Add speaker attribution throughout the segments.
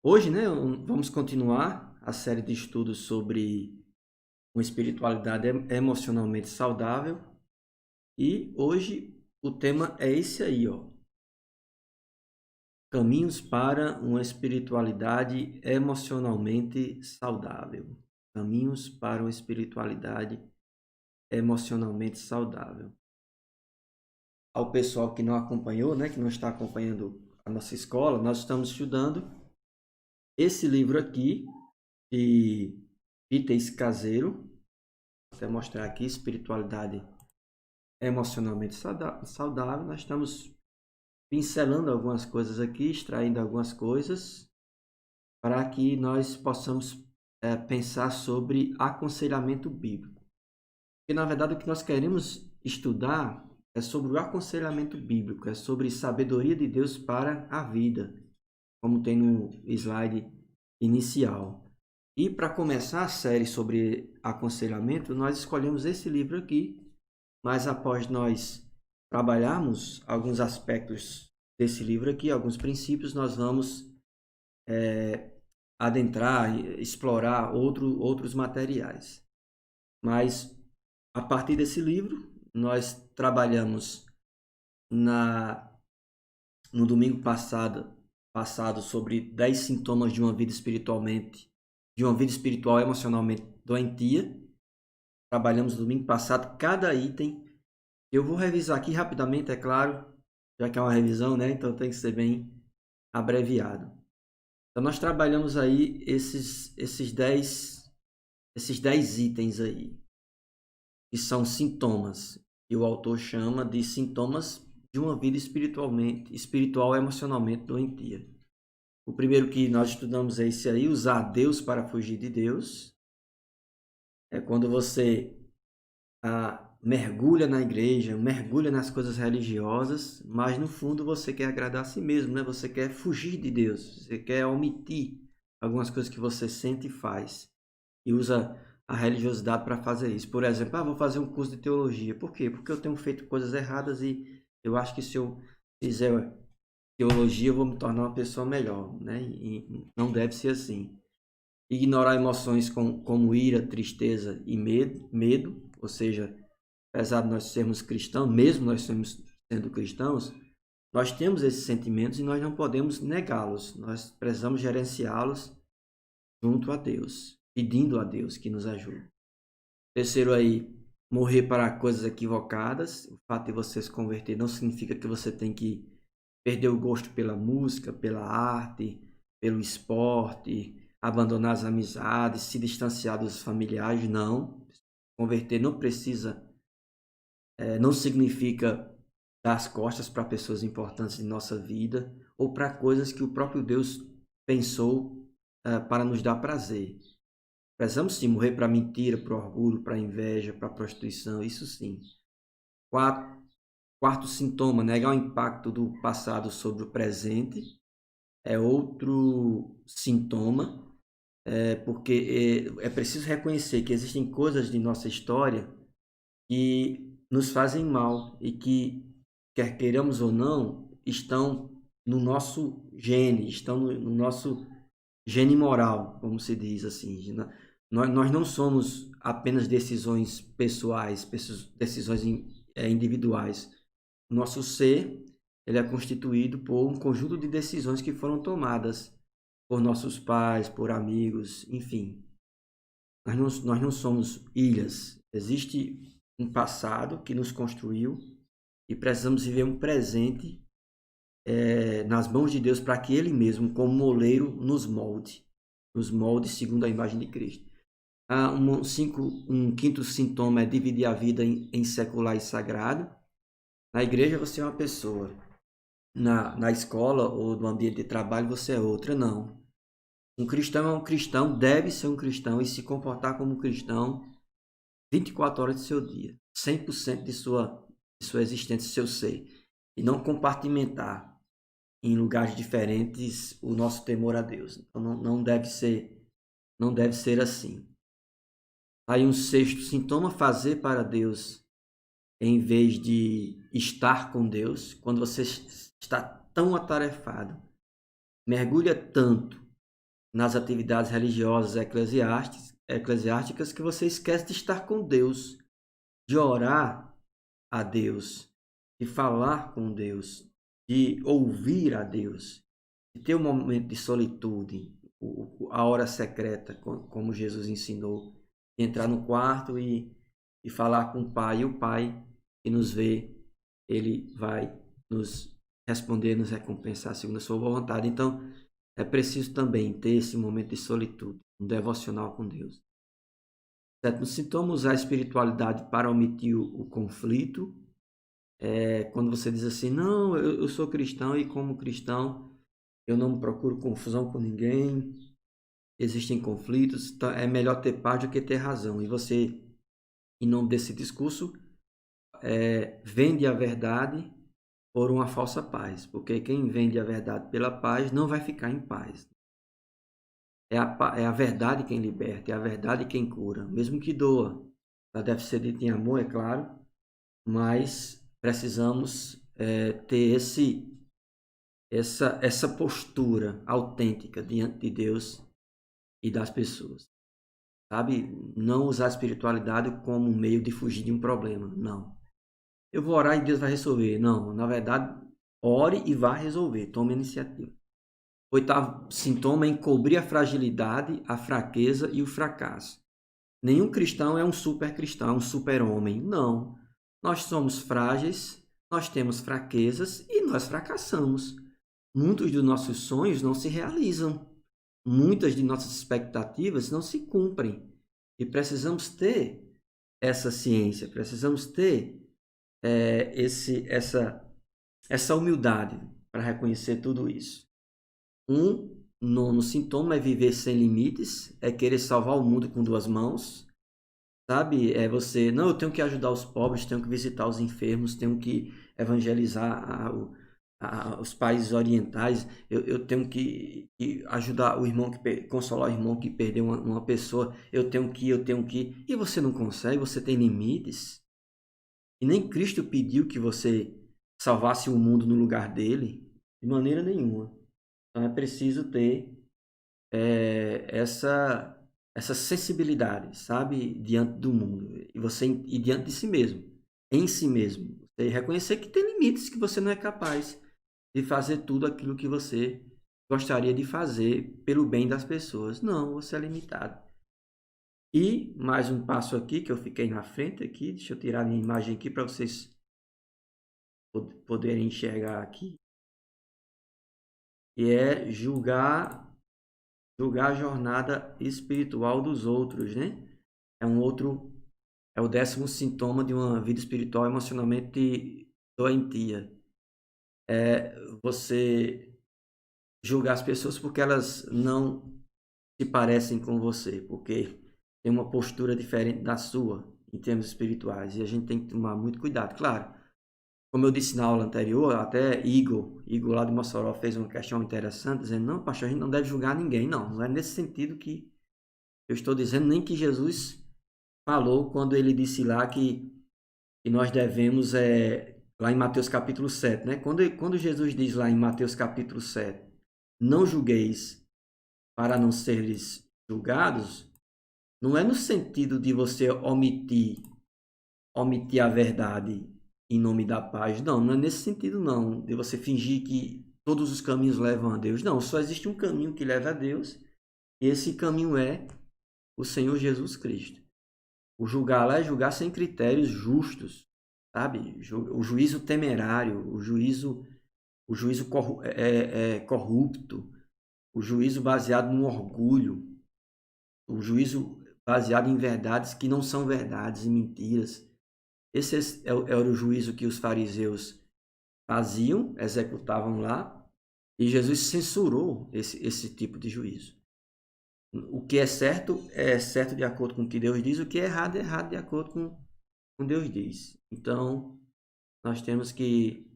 Speaker 1: Hoje, né, vamos continuar a série de estudos sobre uma espiritualidade emocionalmente saudável. E hoje o tema é esse aí, ó. Caminhos para uma espiritualidade emocionalmente saudável. Caminhos para uma espiritualidade emocionalmente saudável. Ao pessoal que não acompanhou, né, que não está acompanhando a nossa escola, nós estamos estudando esse livro aqui de Itens Caseiro. Vou até mostrar aqui, espiritualidade emocionalmente saudável. Nós estamos pincelando algumas coisas aqui, extraindo algumas coisas, para que nós possamos pensar sobre aconselhamento bíblico. Porque, na verdade, o que nós queremos estudar é sobre o aconselhamento bíblico, é sobre sabedoria de Deus para a vida, como tem no slide inicial. E para começar a série sobre aconselhamento, nós escolhemos esse livro aqui, mas após nós trabalharmos alguns aspectos desse livro aqui, alguns princípios, nós vamos adentrar, explorar outros materiais. Mas a partir desse livro, nós trabalhamos no domingo passado sobre 10 sintomas de uma vida espiritual emocionalmente doentia. Trabalhamos no domingo passado cada item. Eu vou revisar aqui rapidamente, é claro, já que é uma revisão, né? Então tem que ser bem abreviado. Então nós trabalhamos aí esses 10 itens aí, que são sintomas, que o autor chama de sintomas de uma vida espiritual emocionalmente doentia. O primeiro que nós estudamos é esse aí, usar Deus para fugir de Deus. É quando você mergulha na igreja, mergulha nas coisas religiosas, mas no fundo você quer agradar a si mesmo, né? Você quer fugir de Deus, você quer omitir algumas coisas que você sente e faz. E usa a religiosidade para fazer isso. Por exemplo, vou fazer um curso de teologia. Por quê? Porque eu tenho feito coisas erradas e eu acho que se eu fizer teologia eu vou me tornar uma pessoa melhor, né? E não deve ser assim. Ignorar emoções como ira, tristeza e medo, ou seja, apesar de nós sermos cristãos, mesmo nós sendo cristãos, nós temos esses sentimentos e nós não podemos negá-los. Nós precisamos gerenciá-los junto a Deus, pedindo a Deus que nos ajude. Terceiro aí, morrer para coisas equivocadas. O fato de você se converter não significa que você tem que perder o gosto pela música, pela arte, pelo esporte, abandonar as amizades, se distanciar dos familiares. Não. Converter não precisa, não significa dar as costas para pessoas importantes de nossa vida ou para coisas que o próprio Deus pensou para nos dar prazer. Precisamos sim morrer para a mentira, para o orgulho, para a inveja, para a prostituição, isso sim. Quarto sintoma, negar o impacto do passado sobre o presente, é outro sintoma, porque é preciso reconhecer que existem coisas de nossa história que nos fazem mal e que, quer queiramos ou não, estão no nosso gene, estão no nosso gene moral, como se diz assim. Nós não somos apenas decisões pessoais, decisões individuais. O nosso ser ele é constituído por um conjunto de decisões que foram tomadas por nossos pais, por amigos, enfim. Nós não somos ilhas. Existe um passado que nos construiu e precisamos viver um presente nas mãos de Deus para que Ele mesmo, como moleiro, nos molde segundo a imagem de Cristo. Um quinto sintoma é dividir a vida em secular e sagrado. Na igreja você é uma pessoa, na escola ou no ambiente de trabalho você é outra, não. Um cristão é um cristão, deve ser um cristão e se comportar como um cristão 24 horas do seu dia, 100% de sua existência, seu ser. E não compartimentar em lugares diferentes o nosso temor a Deus. Então não deve ser assim. Aí um sexto sintoma, fazer para Deus em vez de estar com Deus. Quando você está tão atarefado, mergulha tanto nas atividades religiosas eclesiásticas que você esquece de estar com Deus, de orar a Deus, de falar com Deus, de ouvir a Deus, de ter um momento de solitude, a hora secreta, como Jesus ensinou, de entrar no quarto e falar com o Pai, e o Pai que nos vê, ele vai nos responder, nos recompensar segundo a sua vontade. Então, é preciso também ter esse momento de solitude, um devocional com Deus. Certo? No sintoma, usar a espiritualidade para omitir o conflito. Quando você diz assim, não, eu sou cristão e como cristão eu não procuro confusão com ninguém, existem conflitos, então é melhor ter paz do que ter razão. E você, em nome desse discurso, vende a verdade por uma falsa paz, porque quem vende a verdade pela paz não vai ficar em paz. É a verdade quem liberta, é a verdade quem cura, mesmo que doa. Ela deve ser dita em amor, é claro, mas precisamos ter essa postura autêntica diante de Deus e das pessoas. Sabe? Não usar a espiritualidade como um meio de fugir de um problema. Não. Eu vou orar e Deus vai resolver. Não, na verdade, ore e vá resolver. Tome a iniciativa. Oitavo sintoma é encobrir a fragilidade, a fraqueza e o fracasso. Nenhum cristão é um super cristão, um super homem. Não. Nós somos frágeis, nós temos fraquezas e nós fracassamos. Muitos dos nossos sonhos não se realizam. Muitas de nossas expectativas não se cumprem. E precisamos ter essa ciência, precisamos ter essa humildade para reconhecer tudo isso. Um nono sintoma é viver sem limites, é querer salvar o mundo com duas mãos, sabe? É você, não, eu tenho que ajudar os pobres, tenho que visitar os enfermos, tenho que evangelizar os países orientais, eu tenho que ajudar o irmão, consolar o irmão que perdeu uma pessoa, eu tenho que, e você não consegue, você tem limites, e nem Cristo pediu que você salvasse o mundo no lugar dele, de maneira nenhuma. Então é preciso ter essa sensibilidade, sabe, diante do mundo e diante de si mesmo, em si mesmo. Você reconhecer que tem limites, que você não é capaz de fazer tudo aquilo que você gostaria de fazer pelo bem das pessoas. Não, você é limitado. E mais um passo aqui que eu fiquei na frente aqui, deixa eu tirar minha imagem aqui para vocês poderem enxergar aqui. E é julgar a jornada espiritual dos outros, né? É o 10º sintoma de uma vida espiritual emocionalmente doentia. É você julgar as pessoas porque elas não se parecem com você, porque tem uma postura diferente da sua em termos espirituais. E a gente tem que tomar muito cuidado. Claro, como eu disse na aula anterior, até Igor lá de Mossoró fez uma questão interessante, dizendo, não, pastor, a gente não deve julgar ninguém. Não é nesse sentido que eu estou dizendo, nem que Jesus falou quando ele disse lá que nós devemos, lá em Mateus capítulo 7, né? Quando Jesus diz lá em Mateus capítulo 7, não julgueis para não seres julgados, não é no sentido de você omitir a verdade em nome da paz. Não é nesse sentido não, de você fingir que todos os caminhos levam a Deus. Não, só existe um caminho que leva a Deus, e esse caminho é o Senhor Jesus Cristo. O julgar lá é julgar sem critérios justos, sabe? O juízo temerário, o juízo corrupto, o juízo baseado no orgulho, o juízo baseado em verdades que não são verdades e mentiras. Esse era o juízo que os fariseus faziam, executavam lá, e Jesus censurou esse tipo de juízo. O que é certo de acordo com o que Deus diz, o que é errado de acordo com Deus diz. Então, nós temos que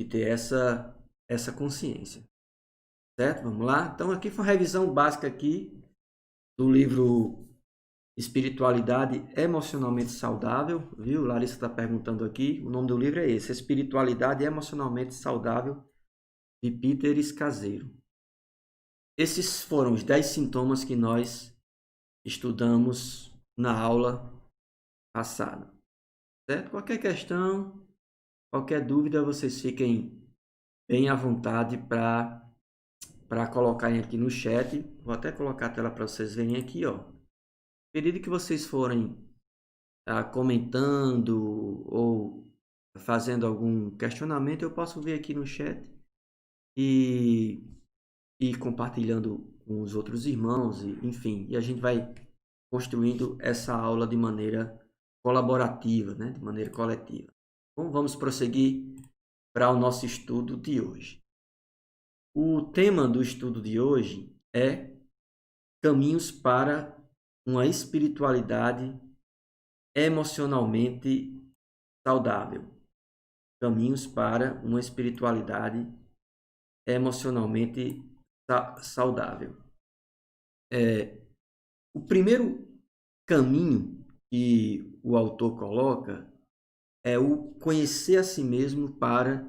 Speaker 1: ter essa consciência. Certo? Vamos lá? Então, aqui foi uma revisão básica aqui do livro Espiritualidade Emocionalmente Saudável, viu? Larissa está perguntando aqui. O nome do livro é esse, Espiritualidade Emocionalmente Saudável, de Peter Escaseiro. esses foram os 10 sintomas que nós estudamos na aula passada. Certo? Qualquer questão, qualquer dúvida, vocês fiquem bem à vontade para colocarem aqui no chat. Vou até colocar a tela para vocês verem aqui, ó. À medida que vocês forem comentando ou fazendo algum questionamento, eu posso ver aqui no chat e compartilhando com os outros irmãos, enfim, e a gente vai construindo essa aula de maneira colaborativa, né? De maneira coletiva. Então, vamos prosseguir para o nosso estudo de hoje. O tema do estudo de hoje é caminhos para uma espiritualidade emocionalmente saudável. Caminhos para uma espiritualidade emocionalmente saudável. O primeiro caminho que o autor coloca é o conhecer a si mesmo para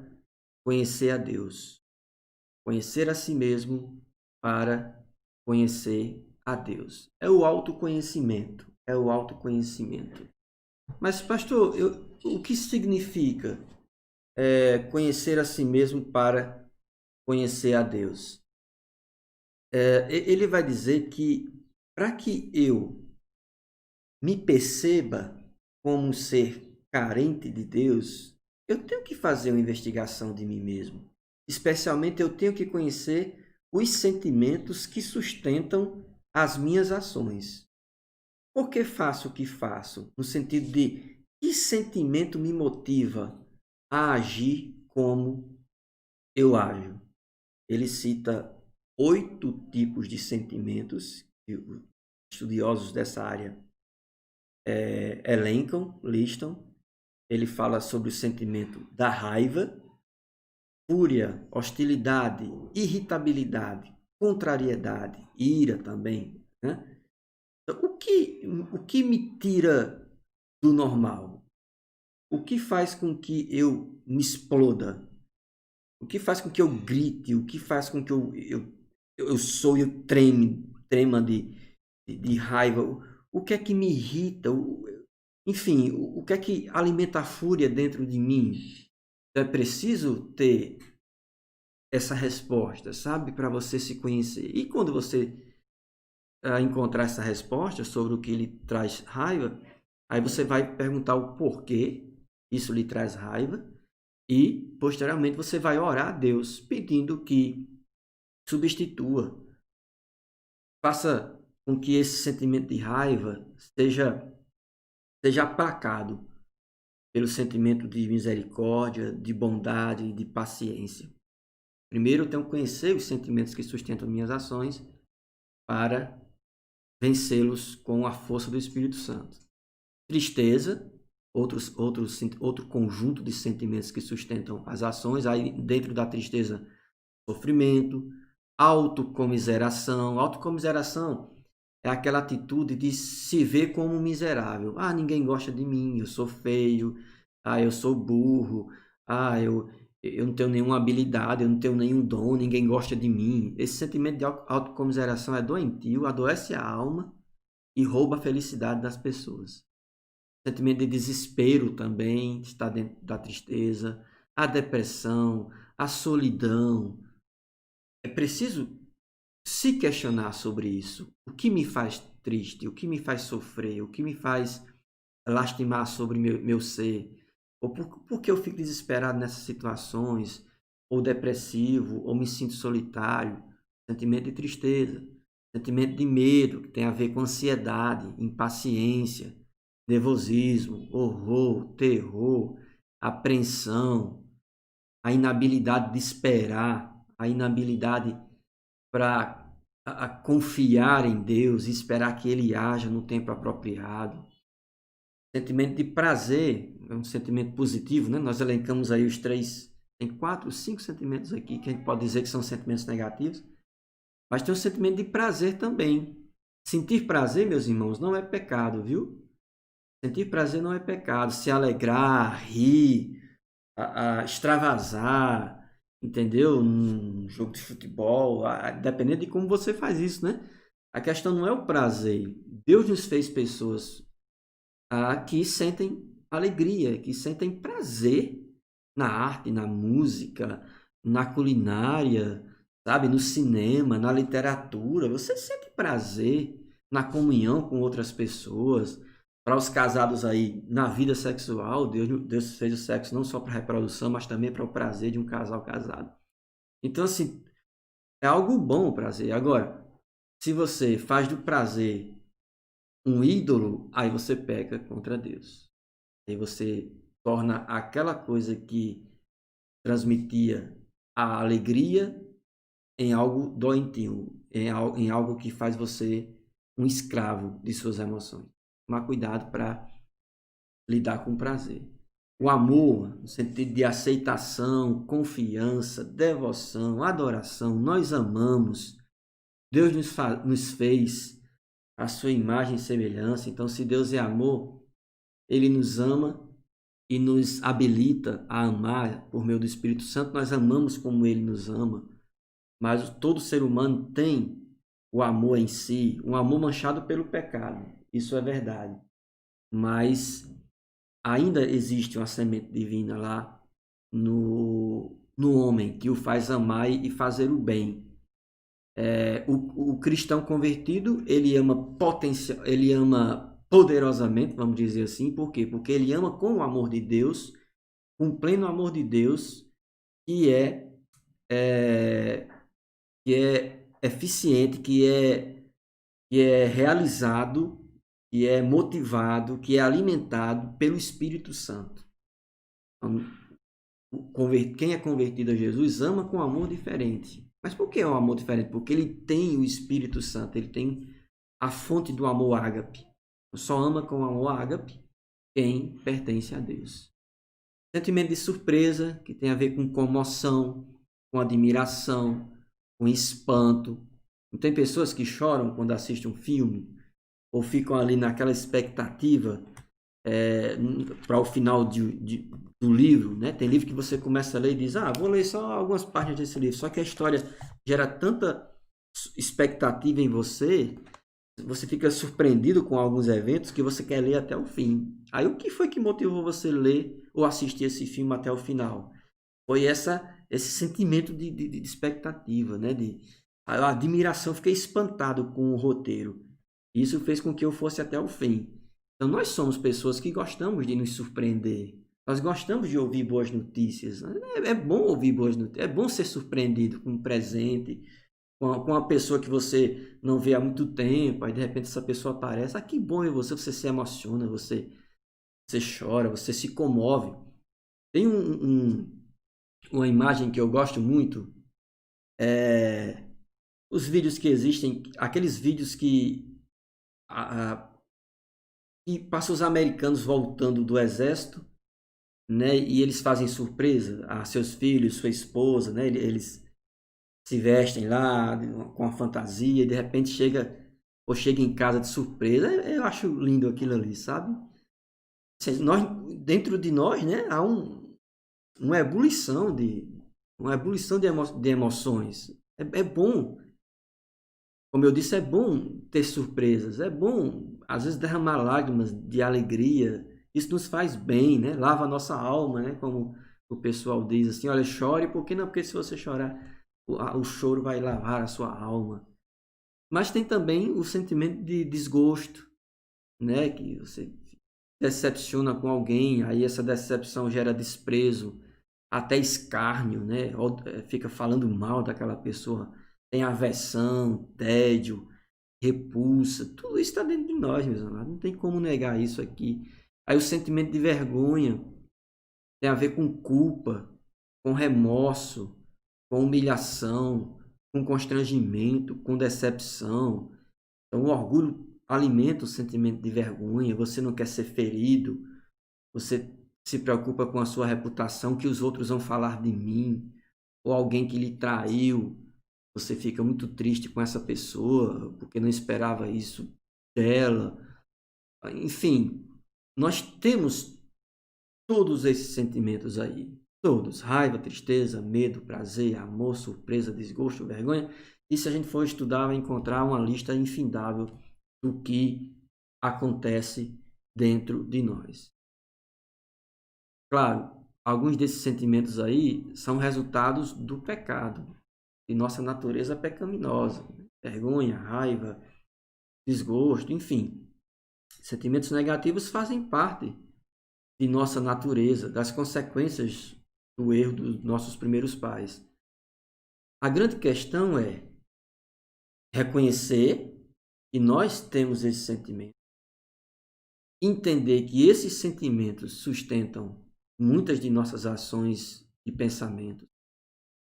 Speaker 1: conhecer a Deus. Conhecer a si mesmo para conhecer a Deus. É o autoconhecimento. É o autoconhecimento. Mas, pastor, o que significa conhecer a si mesmo para conhecer a Deus? Ele vai dizer que para que eu me perceba como um ser carente de Deus, eu tenho que fazer uma investigação de mim mesmo. Especialmente, eu tenho que conhecer os sentimentos que sustentam as minhas ações. Por que faço o que faço? No sentido de que sentimento me motiva a agir como eu ajo? Ele cita 8 tipos de sentimentos que os estudiosos dessa área listam. Ele fala sobre o sentimento da raiva, fúria, hostilidade, irritabilidade, contrariedade, ira também, né? Então, o que me tira do normal? O que faz com que eu me exploda? O que faz com que eu grite? O que faz com que eu sou e eu trema de raiva? O que é que me irrita? Enfim, o que é que alimenta a fúria dentro de mim? É preciso ter essa resposta, sabe? Para você se conhecer. E quando você encontrar essa resposta sobre o que lhe traz raiva, aí você vai perguntar o porquê isso lhe traz raiva e, posteriormente, você vai orar a Deus pedindo que substitua, faça com que esse sentimento de raiva seja aplacado pelo sentimento de misericórdia, de bondade e de paciência. Primeiro, eu tenho que conhecer os sentimentos que sustentam minhas ações para vencê-los com a força do Espírito Santo. Tristeza, outro conjunto de sentimentos que sustentam as ações. Aí, dentro da tristeza, sofrimento, autocomiseração. Autocomiseração é aquela atitude de se ver como miserável. Ah, ninguém gosta de mim, eu sou feio, eu sou burro, eu não tenho nenhuma habilidade, eu não tenho nenhum dom, ninguém gosta de mim. Esse sentimento de autocomiseração é doentio, adoece a alma e rouba a felicidade das pessoas. O sentimento de desespero também está dentro da tristeza, a depressão, a solidão. É preciso se questionar sobre isso. O que me faz triste? O que me faz sofrer? O que me faz lastimar sobre meu ser? Ou por que eu fico desesperado nessas situações? Ou depressivo? Ou me sinto solitário? Sentimento de tristeza. Sentimento de medo, que tem a ver com ansiedade, impaciência, nervosismo, horror, terror, apreensão, a inabilidade de esperar, a inabilidade para confiar em Deus e esperar que Ele haja no tempo apropriado. Sentimento de prazer, é um sentimento positivo, né? Nós elencamos aí os 3, tem 4, 5 sentimentos aqui que a gente pode dizer que são sentimentos negativos, mas tem um sentimento de prazer também. Sentir prazer, meus irmãos, não é pecado, viu? Sentir prazer não é pecado. Se alegrar, rir, extravasar, entendeu? Num jogo de futebol, dependendo de como você faz isso, né? A questão não é o prazer. Deus nos fez pessoas que sentem alegria, que sentem prazer na arte, na música, na culinária, sabe? No cinema, na literatura. Você sente prazer na comunhão com outras pessoas. Para os casados aí, na vida sexual, Deus fez o sexo não só para reprodução, mas também para o prazer de um casal casado. Então, assim, é algo bom o prazer. Agora, se você faz do prazer um ídolo, aí você peca contra Deus. Aí você torna aquela coisa que transmitia a alegria em algo doentio, em algo que faz você um escravo de suas emoções. Tomar cuidado para lidar com prazer. O amor, no sentido de aceitação, confiança, devoção, adoração, nós amamos. Deus nos fez a sua imagem e semelhança. Então, se Deus é amor, Ele nos ama e nos habilita a amar por meio do Espírito Santo. Nós amamos como Ele nos ama. Mas todo ser humano tem o amor em si, um amor manchado pelo pecado. Isso é verdade. Mas ainda existe uma semente divina lá no homem que o faz amar e fazer o bem. O cristão convertido, ele ama poderosamente, vamos dizer assim. Por quê? Porque ele ama com o amor de Deus, com o pleno amor de Deus, que é, que é eficiente, que é realizado, que é motivado, que é alimentado pelo Espírito Santo. Então, quem é convertido a Jesus ama com amor diferente. Mas por que é um amor diferente? Porque ele tem o Espírito Santo, ele tem a fonte do amor ágape. Só ama com amor ágape quem pertence a Deus. Sentimento de surpresa, que tem a ver com comoção, com admiração, com espanto. Não tem pessoas que choram quando assistem um filme ou ficam ali naquela expectativa para o final do livro, né? Tem livro que você começa a ler e diz, vou ler só algumas páginas desse livro. Só que a história gera tanta expectativa em você, você fica surpreendido com alguns eventos que você quer ler até o fim. Aí o que foi que motivou você ler ou assistir esse filme até o final? Foi esse sentimento de expectativa, né? A admiração, fiquei espantado com o roteiro. Isso fez com que eu fosse até o fim. Então, nós somos pessoas que gostamos de nos surpreender. Nós gostamos de ouvir boas notícias. É bom ouvir boas notícias. É bom ser surpreendido com um presente, com uma pessoa que você não vê há muito tempo. Aí, de repente, essa pessoa aparece. Que bom é você. Você se emociona, você chora, você se comove. Tem uma imagem que eu gosto muito. Os vídeos que existem, aqueles vídeos que passam os americanos voltando do exército, né? E eles fazem surpresa a seus filhos, sua esposa, né? Eles se vestem lá com a fantasia e de repente chega em casa de surpresa. Eu acho lindo aquilo ali, sabe? Dentro de nós, né? Há uma ebulição de emoções. É bom, como eu disse, é bom ter surpresas, é bom às vezes derramar lágrimas de alegria. Isso nos faz bem, né? Lava a nossa alma, né? Como o pessoal diz assim, olha, chore, por que não? Porque se você chorar, o choro vai lavar a sua alma. Mas tem também o sentimento de desgosto, né? Que você decepciona com alguém, aí essa decepção gera desprezo, até escárnio, né? Fica falando mal daquela pessoa, tem aversão, tédio, repulsa, tudo isso está dentro de nós, meus amados, não tem como negar isso aqui. Aí o sentimento de vergonha tem a ver com culpa, com remorso, com humilhação, com constrangimento, com decepção. Então o orgulho alimenta o sentimento de vergonha, você não quer ser ferido, você se preocupa com a sua reputação, que os outros vão falar de mim, ou alguém que lhe traiu, você fica muito triste com essa pessoa, porque não esperava isso dela. Enfim, nós temos todos esses sentimentos aí. Todos. Raiva, tristeza, medo, prazer, amor, surpresa, desgosto, vergonha. E se a gente for estudar, vai encontrar uma lista infindável do que acontece dentro de nós. Claro, alguns desses sentimentos aí são resultados do pecado, de nossa natureza pecaminosa. Vergonha, raiva, desgosto, enfim. Sentimentos negativos fazem parte de nossa natureza, das consequências do erro dos nossos primeiros pais. A grande questão é reconhecer que nós temos esse sentimento, entender que esses sentimentos sustentam muitas de nossas ações e pensamentos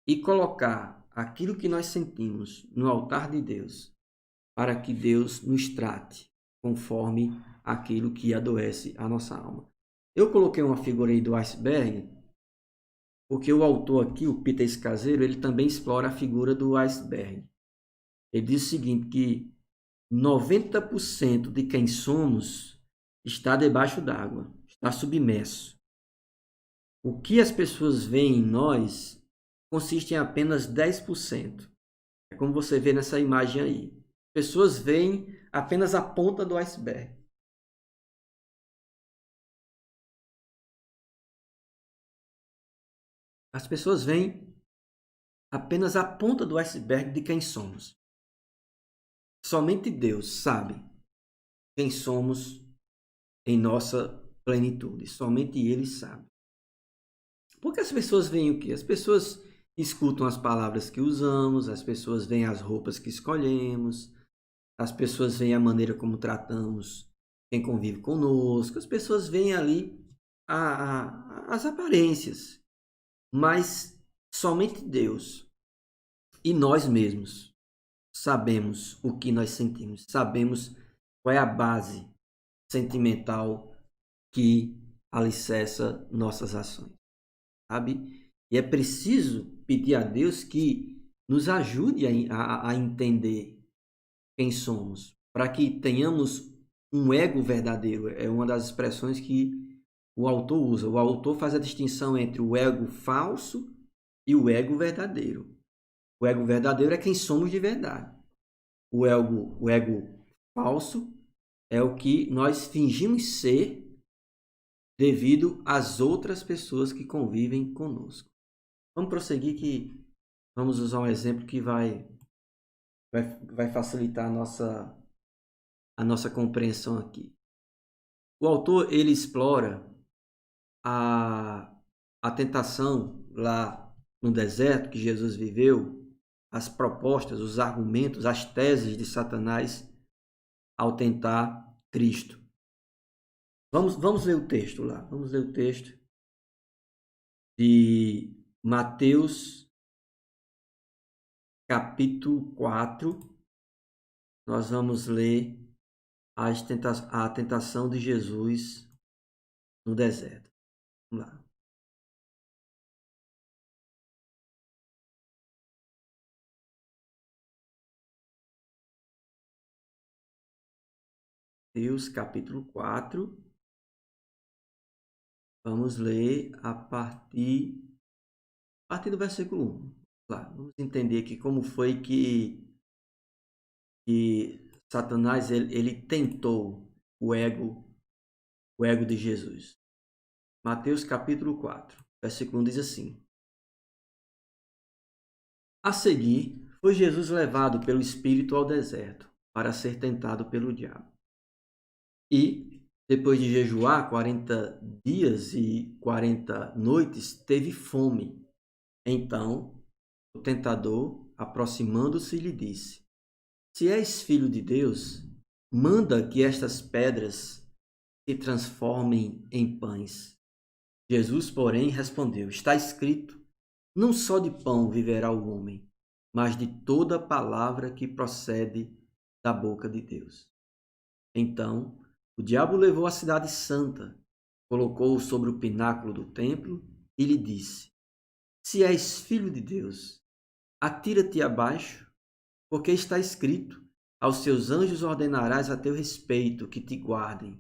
Speaker 1: e colocar aquilo que nós sentimos no altar de Deus para que Deus nos trate conforme aquilo que adoece a nossa alma. Eu coloquei uma figura aí do iceberg porque o autor aqui, o Peter Scazzero, ele também explora a figura do iceberg. Ele diz o seguinte, que 90% de quem somos está debaixo d'água, está submerso. O que as pessoas veem em nós consiste em apenas 10%. É como você vê nessa imagem aí. As pessoas veem apenas a ponta do iceberg. As pessoas veem apenas a ponta do iceberg de quem somos. Somente Deus sabe quem somos em nossa plenitude. Somente Ele sabe. Porque as pessoas veem o quê? As pessoas escutam as palavras que usamos, as pessoas veem as roupas que escolhemos, as pessoas veem a maneira como tratamos quem convive conosco, as pessoas veem ali as aparências. Mas somente Deus e nós mesmos sabemos o que nós sentimos, sabemos qual é a base sentimental que alicerça nossas ações, sabe? E é preciso pedir a Deus que nos ajude a entender quem somos, para que tenhamos um ego verdadeiro. É uma das expressões que o autor usa. O autor faz a distinção entre o ego falso e o ego verdadeiro. O ego verdadeiro é quem somos de verdade. O ego falso é o que nós fingimos ser devido às outras pessoas que convivem conosco. Vamos prosseguir que vamos usar um exemplo que vai facilitar a nossa compreensão aqui. O autor ele explora a tentação lá no deserto que Jesus viveu, as propostas, os argumentos, as teses de Satanás ao tentar Cristo. Vamos ler o texto lá. Vamos ler o texto de Mateus, capítulo 4. Nós vamos ler a tentação de Jesus no deserto. Vamos lá. Mateus, capítulo 4. Vamos ler a partir do versículo 1. Lá, vamos entender aqui como foi que Satanás ele tentou o ego de Jesus. Mateus capítulo 4, versículo 1 diz assim: A seguir, foi Jesus levado pelo Espírito ao deserto para ser tentado pelo diabo. E, depois de jejuar 40 dias e 40 noites, teve fome. Então, o tentador, aproximando-se, lhe disse: Se és filho de Deus, manda que estas pedras se transformem em pães. Jesus, porém, respondeu: Está escrito, não só de pão viverá o homem, mas de toda palavra que procede da boca de Deus. Então, o diabo levou a cidade santa, colocou-o sobre o pináculo do templo e lhe disse: Se és filho de Deus, atira-te abaixo, porque está escrito: Aos seus anjos ordenarás a teu respeito que te guardem,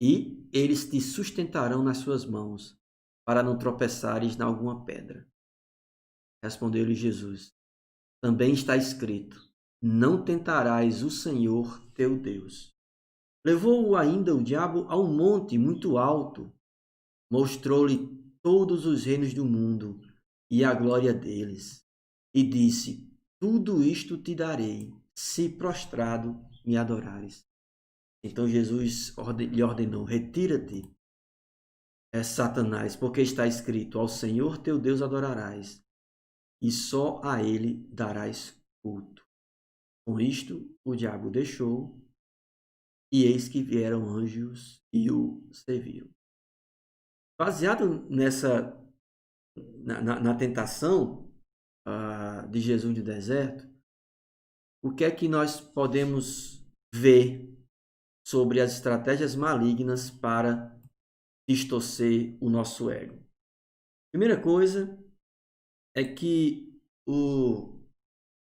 Speaker 1: e eles te sustentarão nas suas mãos, para não tropeçares em alguma pedra. Respondeu-lhe Jesus: também está escrito: não tentarás o Senhor teu Deus. Levou-o ainda o diabo a um monte muito alto, mostrou-lhe todos os reinos do mundo e a glória deles, e disse: tudo isto te darei, se prostrado me adorares. Então Jesus lhe ordenou: retira-te, Satanás, porque está escrito: ao Senhor teu Deus adorarás, e só a ele darás culto. Com isto, o diabo deixou, e eis que vieram anjos e o serviram. Baseado na tentação de Jesus no deserto, o que é que nós podemos ver sobre as estratégias malignas para distorcer o nosso ego? Primeira coisa é que o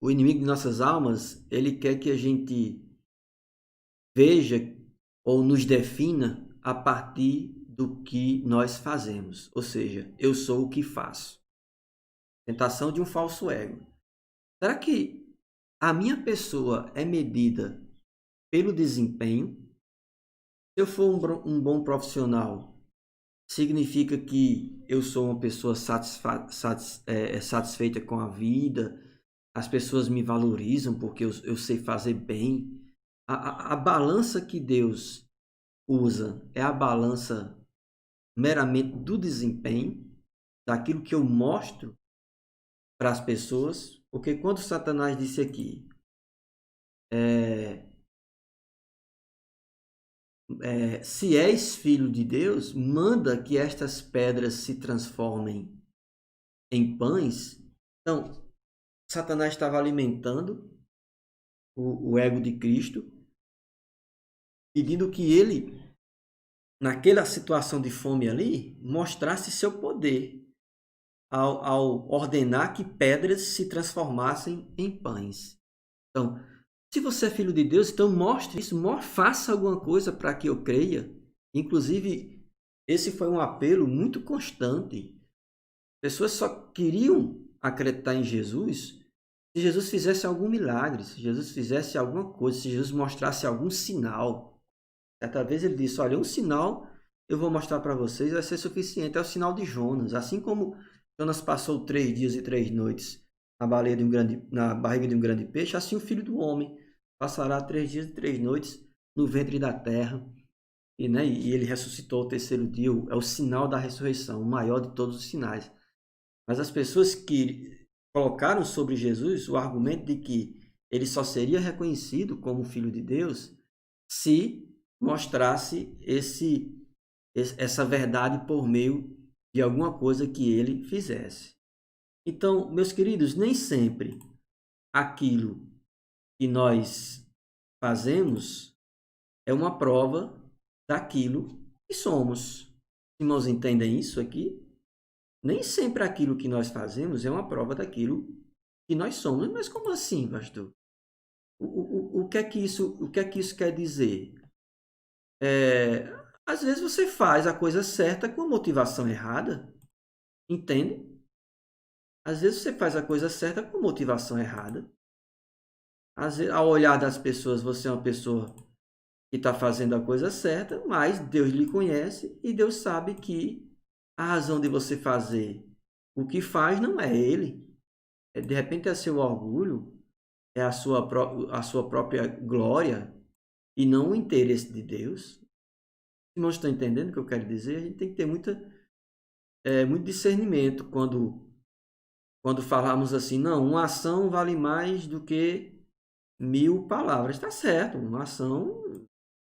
Speaker 1: inimigo de nossas almas, ele quer que a gente veja ou nos defina a partir do que nós fazemos. Ou seja, eu sou o que faço. Tentação de um falso ego. Será que a minha pessoa é medida pelo desempenho? Se eu for um bom profissional, significa que eu sou uma pessoa satisfeita com a vida, as pessoas me valorizam porque eu sei fazer bem. A balança que Deus usa é a balança meramente do desempenho, daquilo que eu mostro para as pessoas, porque quando Satanás disse aqui, se és filho de Deus, manda que estas pedras se transformem em pães. Então, Satanás estava alimentando o ego de Cristo, pedindo que ele, naquela situação de fome ali, mostrasse seu poder ao ordenar que pedras se transformassem em pães. Então, se você é filho de Deus, então mostre isso, faça alguma coisa para que eu creia. Inclusive, esse foi um apelo muito constante. Pessoas só queriam acreditar em Jesus se Jesus fizesse algum milagre, se Jesus fizesse alguma coisa, se Jesus mostrasse algum sinal. Certa vez ele disse: olha, um sinal eu vou mostrar para vocês, vai ser suficiente. É o sinal de Jonas. Assim como Jonas passou 3 dias e 3 noites na barriga de um grande peixe, assim o Filho do Homem passará 3 dias e 3 noites no ventre da terra. E ele ressuscitou ao terceiro dia. É o sinal da ressurreição, o maior de todos os sinais. Mas as pessoas que colocaram sobre Jesus o argumento de que ele só seria reconhecido como Filho de Deus se mostrasse essa verdade por meio de alguma coisa que ele fizesse. Então, meus queridos, nem sempre aquilo que nós fazemos é uma prova daquilo que somos. Irmãos, entendem isso aqui? Nem sempre aquilo que nós fazemos é uma prova daquilo que nós somos. Mas como assim, pastor? O que é que isso quer dizer? Às vezes você faz a coisa certa com a motivação errada. Entende? Às vezes você faz a coisa certa com motivação errada. Às vezes, ao olhar das pessoas, você é uma pessoa que está fazendo a coisa certa, mas Deus lhe conhece e Deus sabe que a razão de você fazer o que faz não é Ele. De repente é seu orgulho, é a sua própria glória e não o interesse de Deus. Não estão entendendo o que eu quero dizer? A gente tem que ter muito discernimento quando falamos assim, não, uma ação vale mais do que 1000 palavras. Está certo, uma ação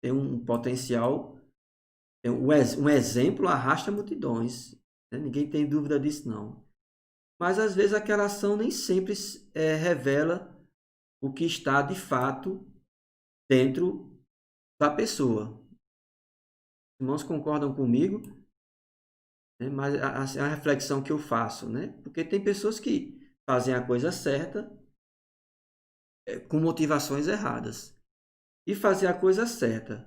Speaker 1: tem um potencial, um exemplo arrasta multidões. Né? Ninguém tem dúvida disso, não. Mas às vezes aquela ação nem sempre revela o que está de fato dentro da pessoa. Os irmãos concordam comigo? Né? Mas a reflexão que eu faço, né? Porque tem pessoas que fazem a coisa certa com motivações erradas. E fazer a coisa certa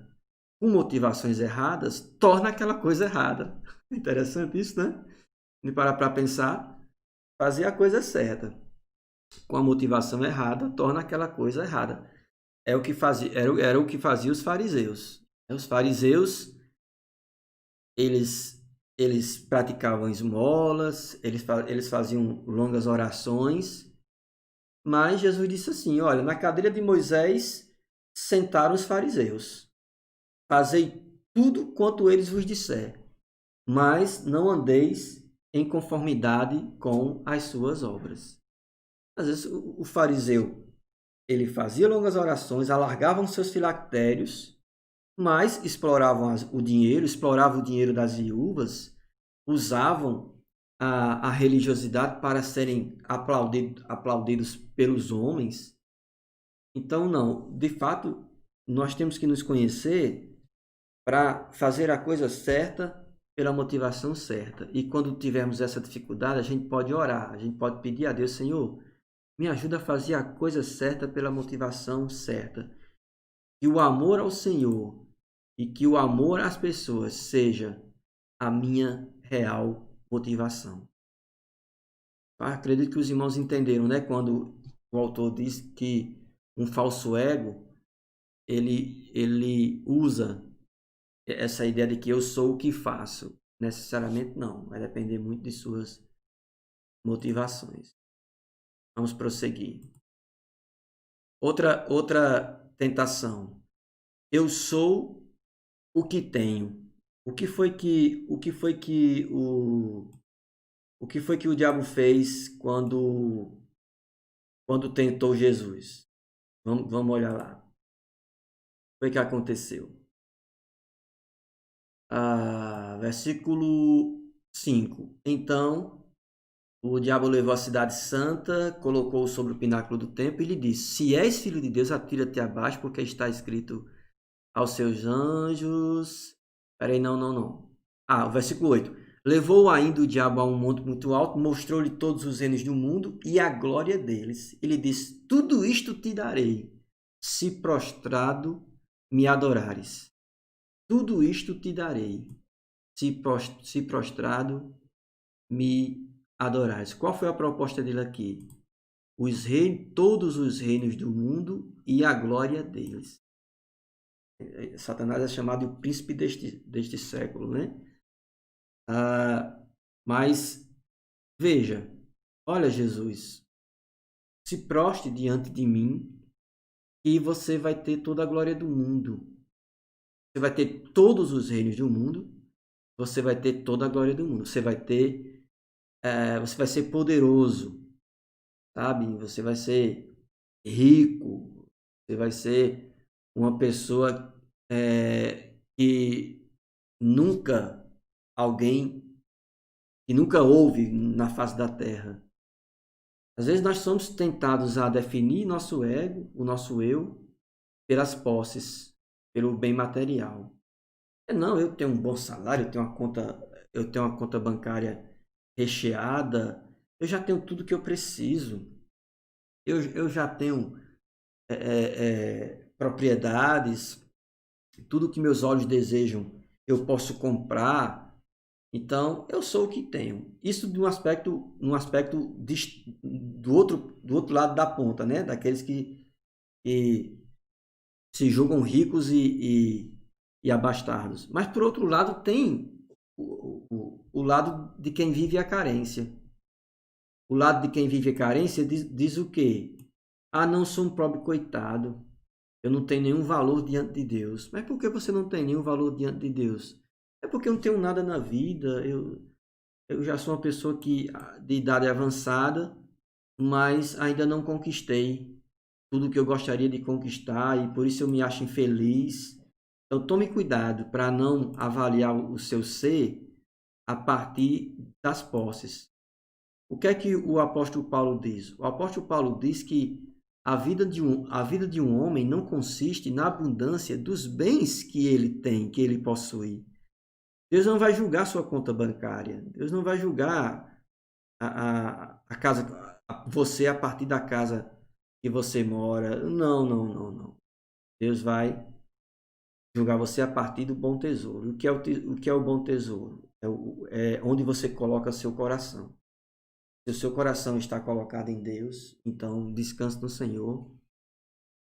Speaker 1: com motivações erradas, torna aquela coisa errada. Interessante isso, né? De parar para pensar, fazer a coisa certa com a motivação errada, torna aquela coisa errada. É o que fazia, era o que fazia os fariseus. Os fariseus, eles, eles praticavam esmolas, eles faziam longas orações, mas Jesus disse assim: olha, na cadeira de Moisés sentaram os fariseus. Fazei tudo quanto eles vos disser, mas não andeis em conformidade com as suas obras. Às vezes o fariseu, ele fazia longas orações, alargavam seus filactérios, mas exploravam o dinheiro das viúvas, usavam a religiosidade para serem aplaudidos pelos homens. Então, não, de fato, nós temos que nos conhecer para fazer a coisa certa pela motivação certa. E quando tivermos essa dificuldade, a gente pode orar, a gente pode pedir a Deus: Senhor, me ajuda a fazer a coisa certa pela motivação certa. Que o amor ao Senhor e que o amor às pessoas seja a minha real motivação. Acredito que os irmãos entenderam, né? Quando o autor diz que um falso ego, ele usa essa ideia de que eu sou o que faço. Necessariamente não, vai depender muito de suas motivações. Vamos prosseguir. Outra tentação. Eu sou o que tenho. O que foi que o diabo fez quando tentou Jesus? Vamos olhar lá. O que foi que aconteceu? Versículo 5. Então o diabo levou a cidade santa, colocou-o sobre o pináculo do templo e lhe disse: Se és filho de Deus, atira-te abaixo, porque está escrito aos seus anjos. Peraí, não. O versículo 8. Levou ainda o diabo a um monte muito alto, mostrou-lhe todos os reinos do mundo e a glória deles. Ele disse: Tudo isto te darei, se prostrado me adorares. Tudo isto te darei, se prostrado me adorares. Qual foi a proposta dele aqui? Todos os reinos do mundo e a glória deles. Satanás é chamado de príncipe deste século, né? Mas veja, olha, Jesus, se proste diante de mim e você vai ter toda a glória do mundo. Você vai ter todos os reinos do mundo, você vai ter toda a glória do mundo. Você vai ser poderoso, sabe? Você vai ser rico, você vai ser uma pessoa que nunca alguém que nunca houve na face da terra. Às vezes nós somos tentados a definir nosso ego, o nosso eu, pelas posses, pelo bem material. Não, eu tenho um bom salário, eu tenho uma conta bancária recheada, eu já tenho tudo que eu preciso. Eu já tenho propriedades, tudo que meus olhos desejam, eu posso comprar. Então, eu sou o que tenho. Isso de um aspecto do outro lado da ponta, né? Daqueles que se julgam ricos e abastardos. Mas, por outro lado, tem o lado de quem vive a carência. O lado de quem vive a carência diz o quê? Não sou um pobre coitado. Eu não tenho nenhum valor diante de Deus. Mas por que você não tem nenhum valor diante de Deus? É porque eu não tenho nada na vida. Eu já sou uma pessoa de idade avançada, mas ainda não conquistei tudo que eu gostaria de conquistar e por isso eu me acho infeliz. Então tome cuidado para não avaliar o seu ser a partir das posses. O que é que o apóstolo Paulo diz? O apóstolo Paulo diz que a vida de um homem não consiste na abundância dos bens que ele tem, que ele possui. Deus não vai julgar sua conta bancária. Deus não vai julgar a casa, você a partir da casa que você mora. Não. Deus vai Julgar você a partir do bom tesouro. O que é o bom tesouro? É onde você coloca seu coração. Se o seu coração está colocado em Deus, então descanse no Senhor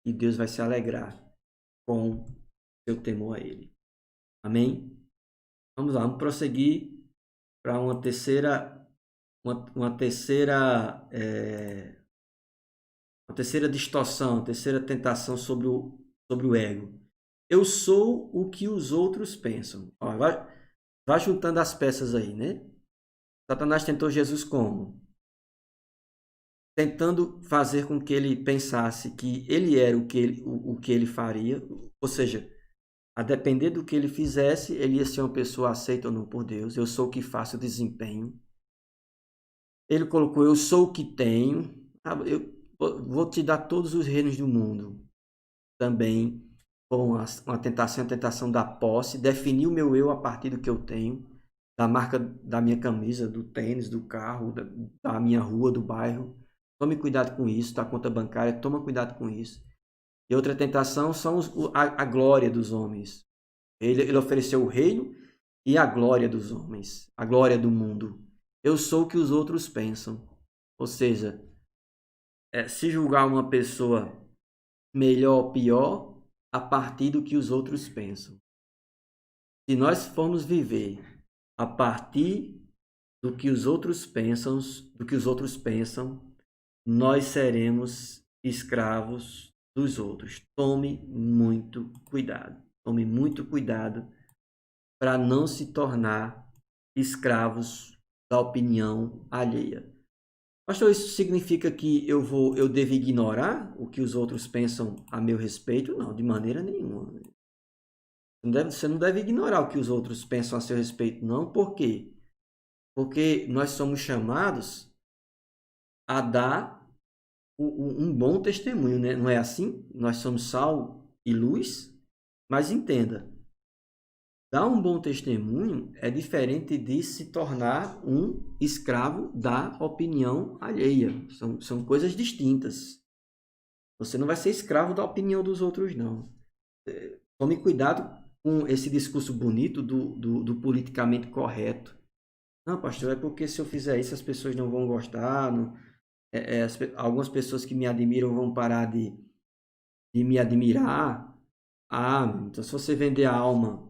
Speaker 1: e Deus vai se alegrar com seu temor a Ele. Amém? Vamos lá, vamos prosseguir para uma terceira distorção, uma terceira tentação sobre o ego. Eu sou o que os outros pensam. Ó, vai juntando as peças aí, né? Satanás tentou Jesus como? Tentando fazer com que ele pensasse que ele era o que ele faria, ou seja, a depender do que ele fizesse, ele ia ser uma pessoa aceita ou não por Deus. Eu sou o que faço, o desempenho. Ele colocou, eu sou o que tenho. Eu vou te dar todos os reinos do mundo. Também com uma tentação, a tentação da posse. Definir o meu eu a partir do que eu tenho. Da marca da minha camisa, do tênis, do carro, da minha rua, do bairro. Tome cuidado com isso, da conta bancária. Toma cuidado com isso. E outra tentação são a glória dos homens. Ele ofereceu o reino e a glória dos homens, a glória do mundo. Eu sou o que os outros pensam. Ou seja, se julgar uma pessoa melhor ou pior a partir do que os outros pensam. Se nós formos viver a partir do que os outros pensam, nós seremos escravos dos outros. Tome muito cuidado. Tome muito cuidado para não se tornar escravos da opinião alheia. Pastor, isso significa que eu devo ignorar o que os outros pensam a meu respeito? Não, de maneira nenhuma. Você não deve ignorar o que os outros pensam a seu respeito, não. Por quê? Porque nós somos chamados a dar um bom testemunho, né? Não é assim? Nós somos sal e luz, mas entenda, dar um bom testemunho é diferente de se tornar um escravo da opinião alheia. São coisas distintas. Você não vai ser escravo da opinião dos outros, não. Tome cuidado com esse discurso bonito do politicamente correto. Não, pastor, é porque se eu fizer isso as pessoas não vão gostar. Não, algumas pessoas que me admiram vão parar de me admirar. Ah, então se você vender a alma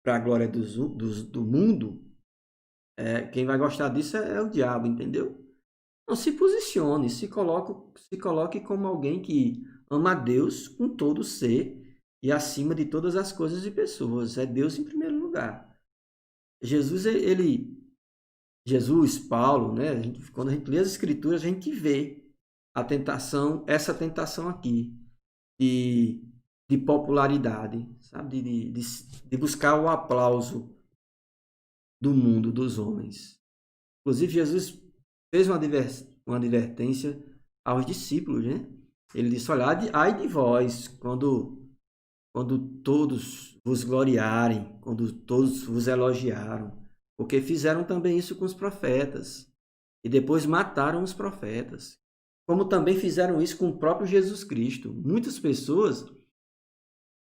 Speaker 1: para a glória do mundo, quem vai gostar disso é o diabo, entendeu? Não se posicione, se coloque como alguém que ama a Deus com todo o ser e acima de todas as coisas e pessoas. É Deus em primeiro lugar. Jesus, Paulo, né? Quando a gente lê as Escrituras, a gente vê essa tentação aqui de, de popularidade, sabe? De buscar o aplauso do mundo, dos homens. Inclusive, Jesus fez uma advertência aos discípulos, né? Ele disse, olha, ai de vós, quando todos vos gloriarem, quando todos vos elogiaram, porque fizeram também isso com os profetas, e depois mataram os profetas, como também fizeram isso com o próprio Jesus Cristo. Muitas pessoas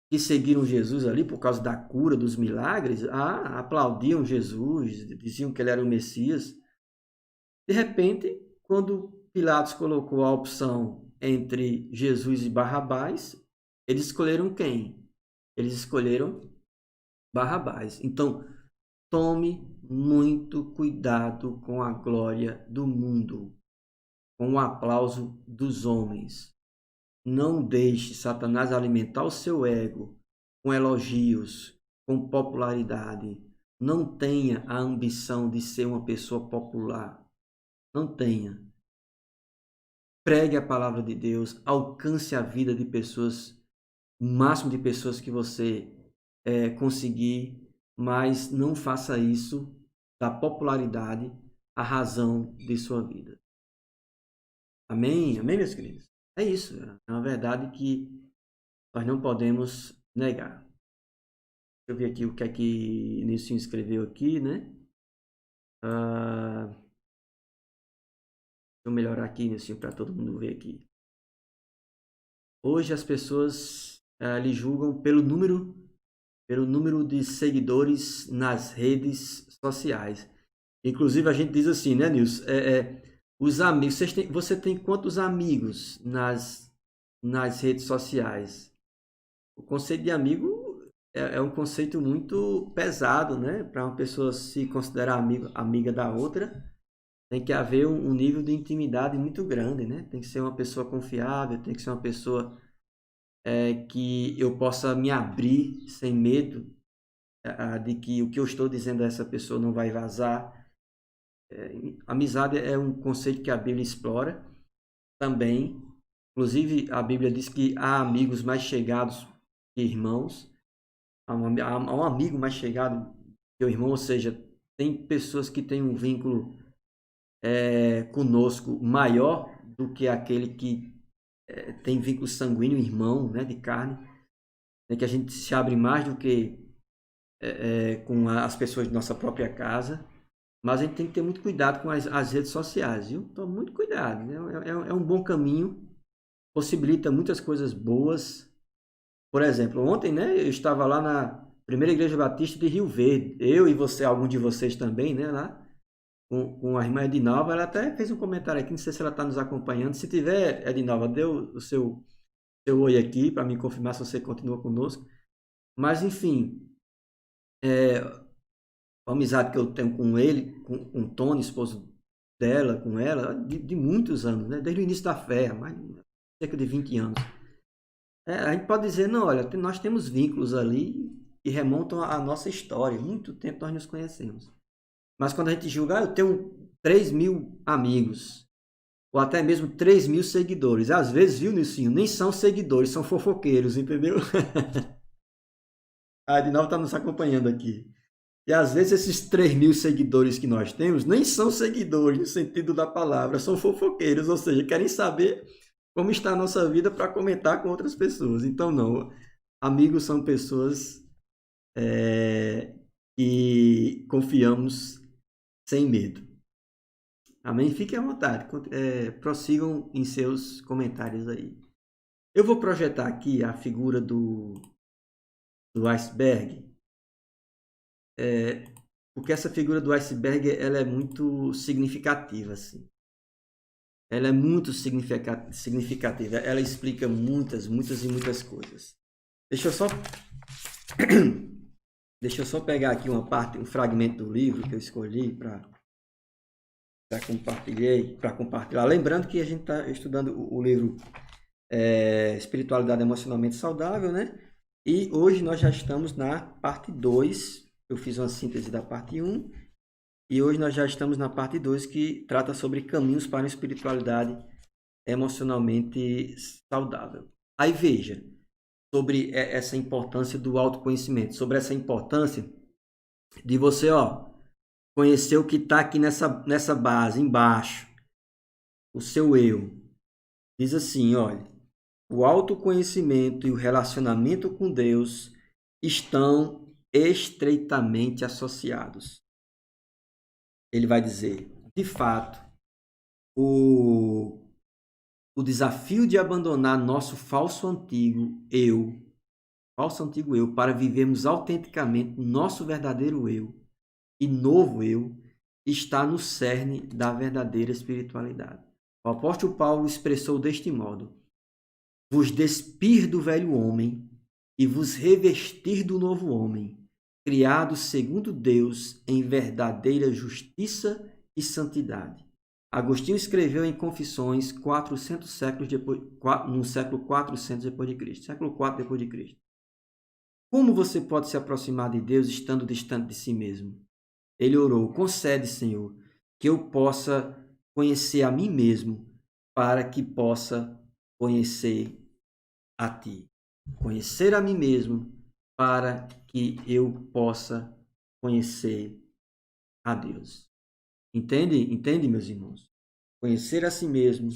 Speaker 1: que seguiram Jesus ali por causa da cura, dos milagres, aplaudiam Jesus, diziam que ele era o Messias. De repente, quando Pilatos colocou a opção entre Jesus e Barrabás, eles escolheram quem? Eles escolheram Barrabás. Então, tome muito cuidado com a glória do mundo, com o aplauso dos homens. Não deixe Satanás alimentar o seu ego com elogios, com popularidade. Não tenha a ambição de ser uma pessoa popular. Não tenha. Pregue a palavra de Deus, alcance a vida de pessoas, o máximo de pessoas que você conseguir, mas não faça isso da popularidade a razão de sua vida. Amém? Amém, meus queridos? É isso. É uma verdade que nós não podemos negar. Deixa eu ver aqui o que é que Nilson escreveu aqui, né? Deixa eu melhorar aqui, Nilson, para todo mundo ver aqui. Hoje as pessoas lhe julgam pelo número pelo número de seguidores nas redes sociais. Inclusive, a gente diz assim, né, Nilson? Os amigos, você tem quantos amigos nas redes sociais? O conceito de amigo é um conceito muito pesado, né? Para uma pessoa se considerar amiga da outra, tem que haver um nível de intimidade muito grande, né? Tem que ser uma pessoa confiável, tem que ser uma pessoa que eu possa me abrir sem medo de que o que eu estou dizendo a essa pessoa não vai vazar. Amizade é um conceito que a Bíblia explora também. Inclusive, a Bíblia diz que há amigos mais chegados que irmãos. Há um amigo mais chegado que o irmão, ou seja, tem pessoas que têm um vínculo conosco maior do que aquele que tem vínculo sanguíneo, irmão, né, de carne. É que a gente se abre mais do que com as pessoas de nossa própria casa. Mas a gente tem que ter muito cuidado com as redes sociais, viu? Então, muito cuidado, né? É um bom caminho, possibilita muitas coisas boas. Por exemplo, ontem, né, eu estava lá na Primeira Igreja Batista de Rio Verde. Eu e você, algum de vocês também, né, lá, com a irmã Edinalva. Ela até fez um comentário aqui, não sei se ela está nos acompanhando. Se tiver, Edinalva, dê o seu oi aqui para me confirmar se você continua conosco. Mas, enfim, a amizade que eu tenho com ele, com o Tony, esposo dela, com ela, de muitos anos, né? Desde o início da fé, mais cerca de 20 anos. A gente pode dizer, não, olha, nós temos vínculos ali que remontam à nossa história. Muito tempo nós nos conhecemos. Mas quando a gente julga, eu tenho 3.000 amigos, ou até mesmo 3.000 seguidores. Às vezes, viu, Nilcinho, nem são seguidores, são fofoqueiros, entendeu? A Edinalva está nos acompanhando aqui. E às vezes esses 3.000 seguidores que nós temos nem são seguidores no sentido da palavra, são fofoqueiros, ou seja, querem saber como está a nossa vida para comentar com outras pessoas. Então, não. Amigos são pessoas que confiamos sem medo. Amém? Fiquem à vontade, prossigam em seus comentários aí. Eu vou projetar aqui a figura do iceberg, porque essa figura do iceberg ela é muito significativa, assim. Ela é muito significativa. Ela explica muitas e muitas coisas. Deixa eu só pegar aqui uma parte, um fragmento do livro que eu escolhi para compartilhar. Lembrando que a gente está estudando o livro Espiritualidade Emocionalmente Saudável, né? E hoje nós já estamos na parte 2. Eu fiz uma síntese da parte 1. E hoje nós já estamos na parte 2, que trata sobre caminhos para uma espiritualidade emocionalmente saudável. Aí veja, sobre essa importância do autoconhecimento, sobre essa importância de você conhecer o que está aqui nessa base, embaixo, o seu eu. Diz assim, olha, o autoconhecimento e o relacionamento com Deus estão estreitamente associados. Ele vai dizer, de fato, o desafio de abandonar nosso falso antigo eu, para vivermos autenticamente nosso verdadeiro eu e novo eu, está no cerne da verdadeira espiritualidade. O apóstolo Paulo expressou deste modo: vos despir do velho homem e vos revestir do novo homem, criado segundo Deus em verdadeira justiça e santidade. Agostinho escreveu em Confissões 400 séculos depois, no século 400 depois de Cristo, século 4 depois de Cristo. Como você pode se aproximar de Deus estando distante de si mesmo? Ele orou: concede, Senhor, que eu possa conhecer a mim mesmo, para que possa conhecer a ti. Conhecer a mim mesmo, para que eu possa conhecer a Deus. Entende, meus irmãos? Conhecer a si mesmo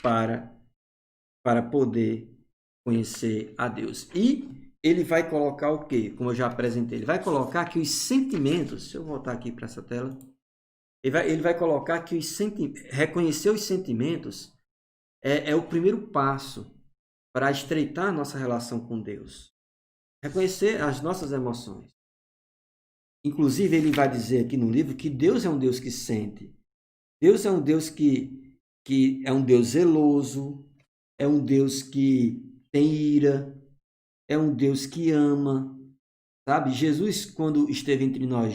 Speaker 1: para poder conhecer a Deus. E ele vai colocar o quê? Como eu já apresentei, ele vai colocar que os sentimentos, se eu voltar aqui para essa tela, ele vai colocar que reconhecer os sentimentos é o primeiro passo para estreitar a nossa relação com Deus. Reconhecer as nossas emoções. Inclusive, ele vai dizer aqui no livro que Deus é um Deus que sente. Deus é um Deus que é um Deus zeloso, é um Deus que tem ira, é um Deus que ama, sabe? Jesus, quando esteve entre nós,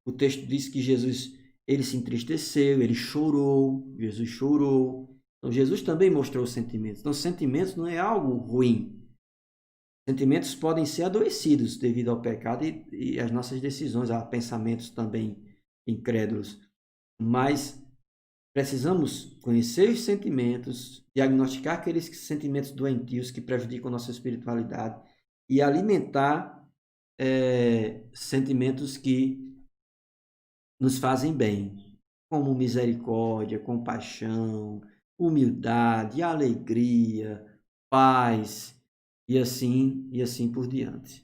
Speaker 1: o texto diz que Jesus, ele se entristeceu, ele chorou, Jesus chorou. Então, Jesus também mostrou sentimentos. Então, sentimentos não é algo ruim. Sentimentos podem ser adoecidos devido ao pecado e às nossas decisões, há pensamentos também incrédulos. Mas precisamos conhecer os sentimentos, diagnosticar aqueles sentimentos doentios que prejudicam nossa espiritualidade e alimentar sentimentos que nos fazem bem, como misericórdia, compaixão, humildade, alegria, paz e assim por diante.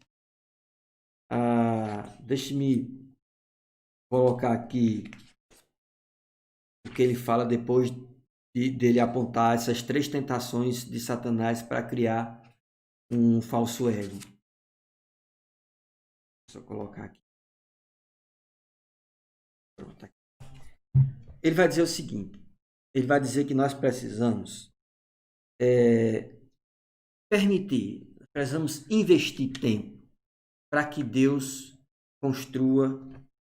Speaker 1: Deixe-me colocar aqui o que ele fala depois dele apontar essas 3 tentações de Satanás para criar um falso ego. Só colocar aqui. Pronto. Ele vai dizer o seguinte, ele vai dizer que nós precisamos permitir, precisamos investir tempo para que Deus construa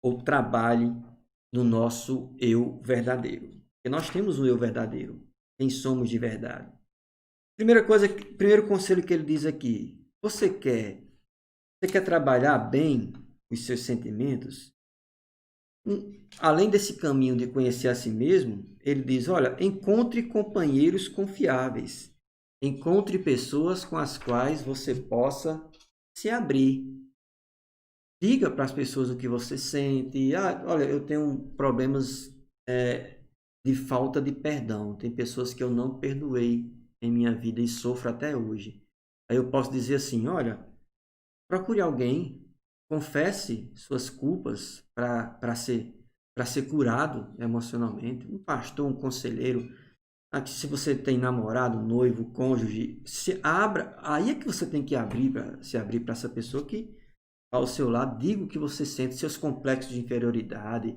Speaker 1: ou trabalhe no nosso eu verdadeiro. Porque nós temos um eu verdadeiro, quem somos de verdade. Primeiro conselho que ele diz aqui, você quer trabalhar bem os seus sentimentos? Além desse caminho de conhecer a si mesmo, ele diz, olha, encontre companheiros confiáveis. Encontre pessoas com as quais você possa se abrir. Diga para as pessoas o que você sente. Olha, eu tenho problemas de falta de perdão. Tem pessoas que eu não perdoei em minha vida e sofro até hoje. Aí eu posso dizer assim, olha, procure alguém, confesse suas culpas para ser curado emocionalmente. Um pastor, um conselheiro. Se você tem namorado, noivo, cônjuge, se abra. Aí é que você tem que se abrir para essa pessoa que ao seu lado, diga o que você sente, seus complexos de inferioridade,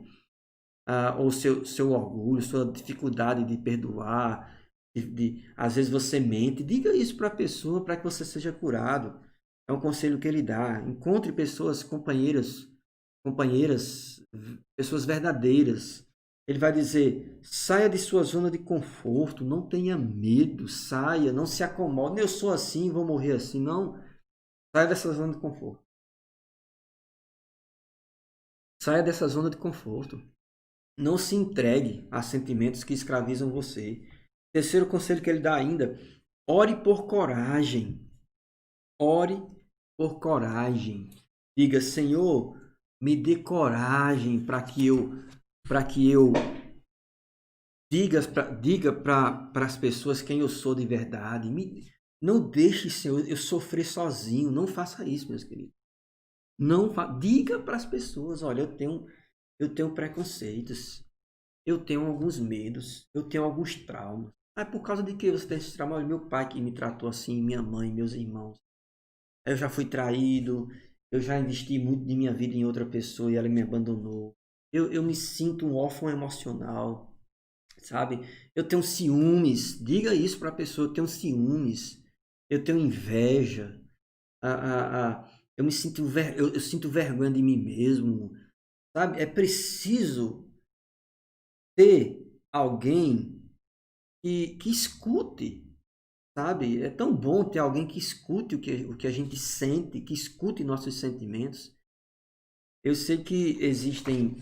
Speaker 1: ou seu orgulho, sua dificuldade de perdoar, às vezes você mente, diga isso para a pessoa para que você seja curado. É um conselho que ele dá. Encontre pessoas, companheiras, pessoas verdadeiras. Ele vai dizer, saia de sua zona de conforto, não tenha medo, saia, não se acomode. Eu sou assim, vou morrer assim. Não, saia dessa zona de conforto. Saia dessa zona de conforto. Não se entregue a sentimentos que escravizam você. Terceiro conselho que ele dá ainda, ore por coragem. Ore por coragem. Diga, Senhor, me dê coragem para que eu diga para as pessoas quem eu sou de verdade. Não deixe, Senhor, eu sofrer sozinho. Não faça isso, meus queridos. Diga para as pessoas, olha, eu tenho preconceitos, eu tenho alguns medos, eu tenho alguns traumas. Por causa de que você tem esses traumas? Meu pai que me tratou assim, minha mãe, meus irmãos. Eu já fui traído, eu já investi muito de minha vida em outra pessoa e ela me abandonou. Eu me sinto um órfão emocional, sabe? Eu tenho ciúmes, diga isso para a pessoa, eu tenho ciúmes, eu tenho inveja, eu me sinto eu sinto vergonha de mim mesmo, sabe? É preciso ter alguém que escute, sabe? É tão bom ter alguém que escute o que a gente sente, que escute nossos sentimentos. Eu sei que existem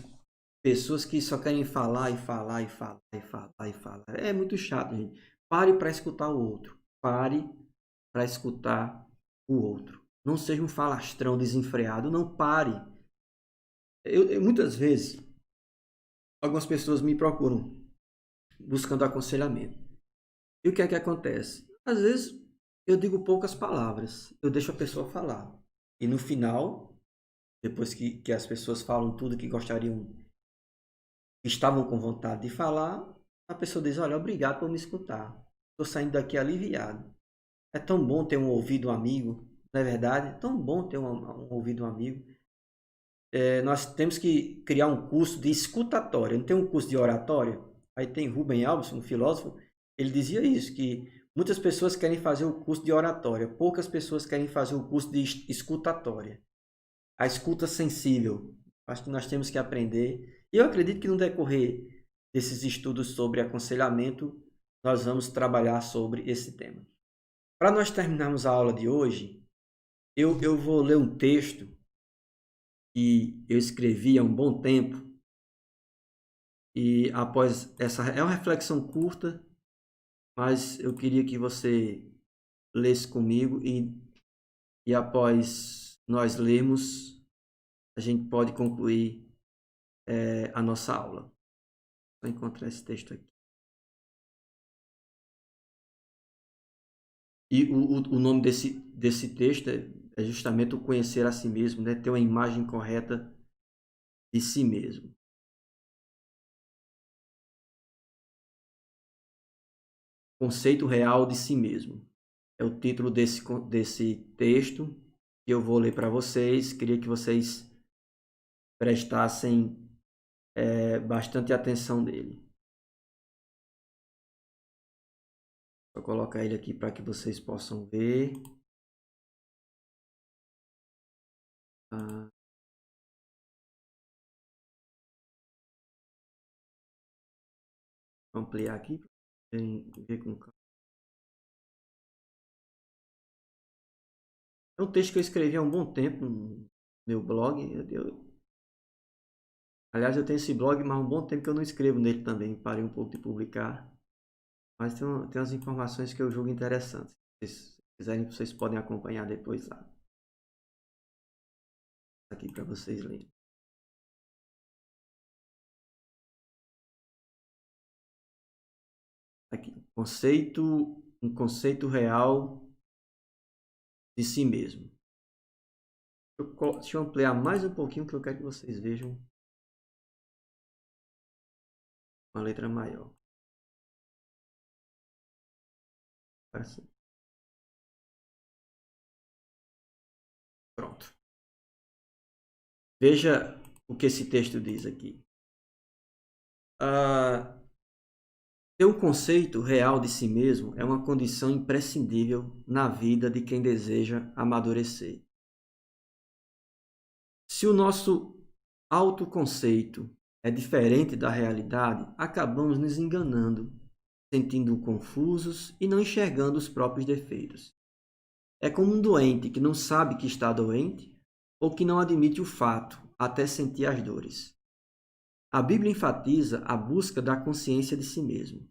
Speaker 1: pessoas que só querem falar e falar e falar e falar e falar. É muito chato, gente. Pare para escutar o outro. Pare para escutar o outro. Não seja um falastrão desenfreado. Não pare. Muitas vezes, algumas pessoas me procuram buscando aconselhamento. E o que é que acontece? Às vezes, eu digo poucas palavras. Eu deixo a pessoa falar. E no final, depois que as pessoas falam tudo que gostariam, estavam com vontade de falar, a pessoa diz, olha, obrigado por me escutar. Estou saindo daqui aliviado. É tão bom ter um ouvido amigo, não é verdade? É tão bom ter ouvido um amigo. Nós temos que criar um curso de escutatória, não tem um curso de oratória? Aí tem Rubem Alves, um filósofo, ele dizia isso, que muitas pessoas querem fazer o curso de oratória, poucas pessoas querem fazer o curso de escutatória. A escuta sensível, acho que nós temos que aprender. E eu acredito que no decorrer desses estudos sobre aconselhamento, nós vamos trabalhar sobre esse tema. Para nós terminarmos a aula de hoje, eu vou ler um texto que eu escrevi há um bom tempo. E após essa... É uma reflexão curta, mas eu queria que você lesse comigo e após nós lermos, a gente pode concluir a nossa aula. Vou encontrar esse texto aqui. E o nome desse texto é justamente o conhecer a si mesmo, né? Ter uma imagem correta de si mesmo. Conceito real de si mesmo. É o título desse texto que eu vou ler para vocês. Queria que vocês prestassem bastante atenção nele. Vou colocar ele aqui para que vocês possam ver. Vou ampliar aqui para ver com calma. É um texto que eu escrevi há um bom tempo no meu blog. Aliás, eu tenho esse blog, mas há um bom tempo que eu não escrevo nele também. Parei um pouco de publicar. Mas tem umas informações que eu julgo interessantes. Se quiserem, vocês podem acompanhar depois lá. Aqui para vocês lerem. Aqui, um conceito real de si mesmo. Deixa eu ampliar mais um pouquinho que eu quero que vocês vejam uma letra maior. Assim. Pronto. Veja o que esse texto diz aqui. Ter um conceito real de si mesmo é uma condição imprescindível na vida de quem deseja amadurecer. Se o nosso autoconceito é diferente da realidade, acabamos nos enganando, sentindo confusos e não enxergando os próprios defeitos. É como um doente que não sabe que está doente ou que não admite o fato até sentir as dores. A Bíblia enfatiza a busca da consciência de si mesmo.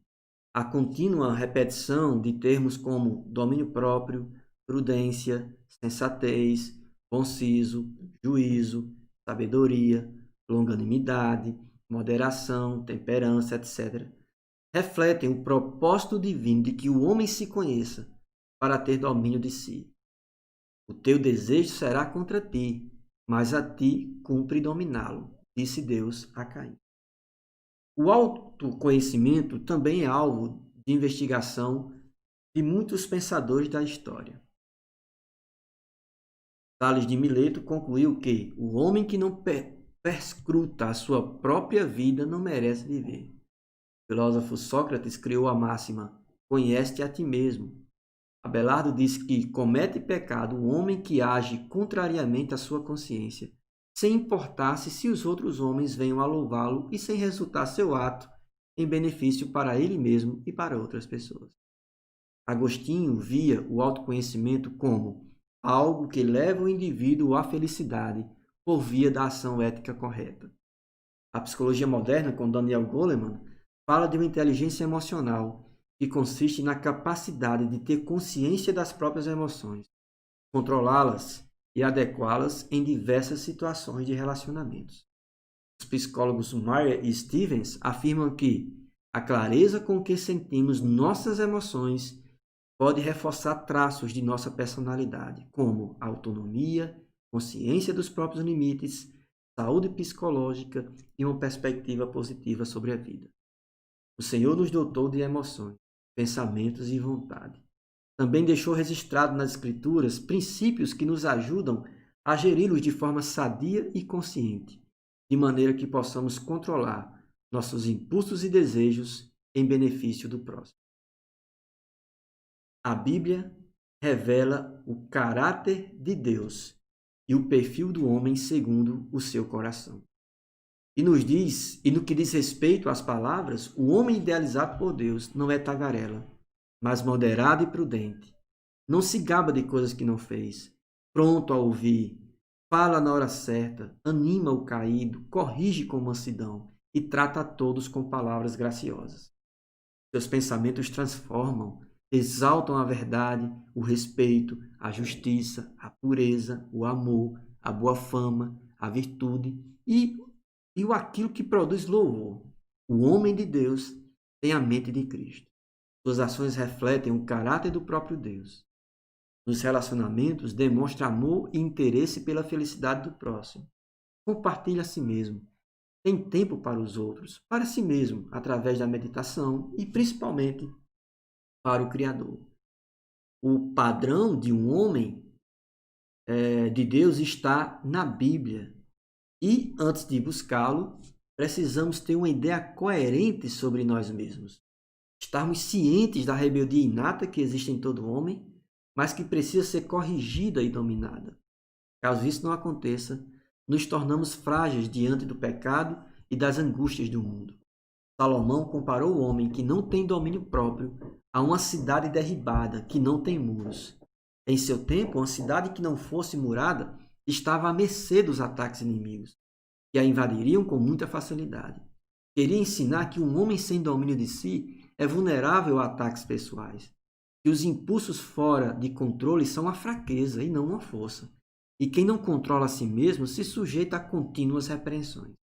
Speaker 1: A contínua repetição de termos como domínio próprio, prudência, sensatez, bom siso, juízo, sabedoria, longanimidade, moderação, temperança, etc., refletem o propósito divino de que o homem se conheça para ter domínio de si. O teu desejo será contra ti, mas a ti cumpre dominá-lo, disse Deus a Caim. O autoconhecimento também é alvo de investigação de muitos pensadores da história. Tales de Mileto concluiu que o homem que não perscruta a sua própria vida não merece viver. O filósofo Sócrates criou a máxima: conhece-te a ti mesmo. Abelardo disse que comete pecado o homem que age contrariamente à sua consciência, sem importar-se se os outros homens venham a louvá-lo e sem resultar seu ato em benefício para ele mesmo e para outras pessoas. Agostinho via o autoconhecimento como algo que leva o indivíduo à felicidade por via da ação ética correta. A psicologia moderna, com Daniel Goleman, fala de uma inteligência emocional que consiste na capacidade de ter consciência das próprias emoções, controlá-las e adequá-las em diversas situações de relacionamentos. Os psicólogos Meyer e Stevens afirmam que a clareza com que sentimos nossas emoções pode reforçar traços de nossa personalidade, como autonomia, consciência dos próprios limites, saúde psicológica e uma perspectiva positiva sobre a vida. O Senhor nos dotou de emoções, pensamentos e vontade. Também deixou registrado nas Escrituras princípios que nos ajudam a geri-los de forma sadia e consciente, de maneira que possamos controlar nossos impulsos e desejos em benefício do próximo. A Bíblia revela o caráter de Deus e o perfil do homem segundo o seu coração. E no que diz respeito às palavras, o homem idealizado por Deus não é tagarela, mas moderado e prudente. Não se gaba de coisas que não fez, pronto a ouvir, fala na hora certa, anima o caído, corrige com mansidão e trata a todos com palavras graciosas. Seus pensamentos transformam, exaltam a verdade, o respeito, a justiça, a pureza, o amor, a boa fama, a virtude e aquilo que produz louvor. O homem de Deus tem a mente de Cristo. Suas ações refletem o caráter do próprio Deus. Nos relacionamentos, demonstra amor e interesse pela felicidade do próximo. Compartilha a si mesmo. Tem tempo para os outros, para si mesmo, através da meditação e principalmente para o Criador. O padrão de um homem de Deus está na Bíblia. E, antes de buscá-lo, precisamos ter uma ideia coerente sobre nós mesmos. Estarmos cientes da rebeldia inata que existe em todo homem, mas que precisa ser corrigida e dominada. Caso isso não aconteça, nos tornamos frágeis diante do pecado e das angústias do mundo. Salomão comparou o homem que não tem domínio próprio a uma cidade derribada que não tem muros. Em seu tempo, uma cidade que não fosse murada estava à mercê dos ataques inimigos, que a invadiriam com muita facilidade. Queria ensinar que um homem sem domínio de si é vulnerável a ataques pessoais, que os impulsos fora de controle são uma fraqueza e não uma força, e quem não controla a si mesmo se sujeita a contínuas repreensões.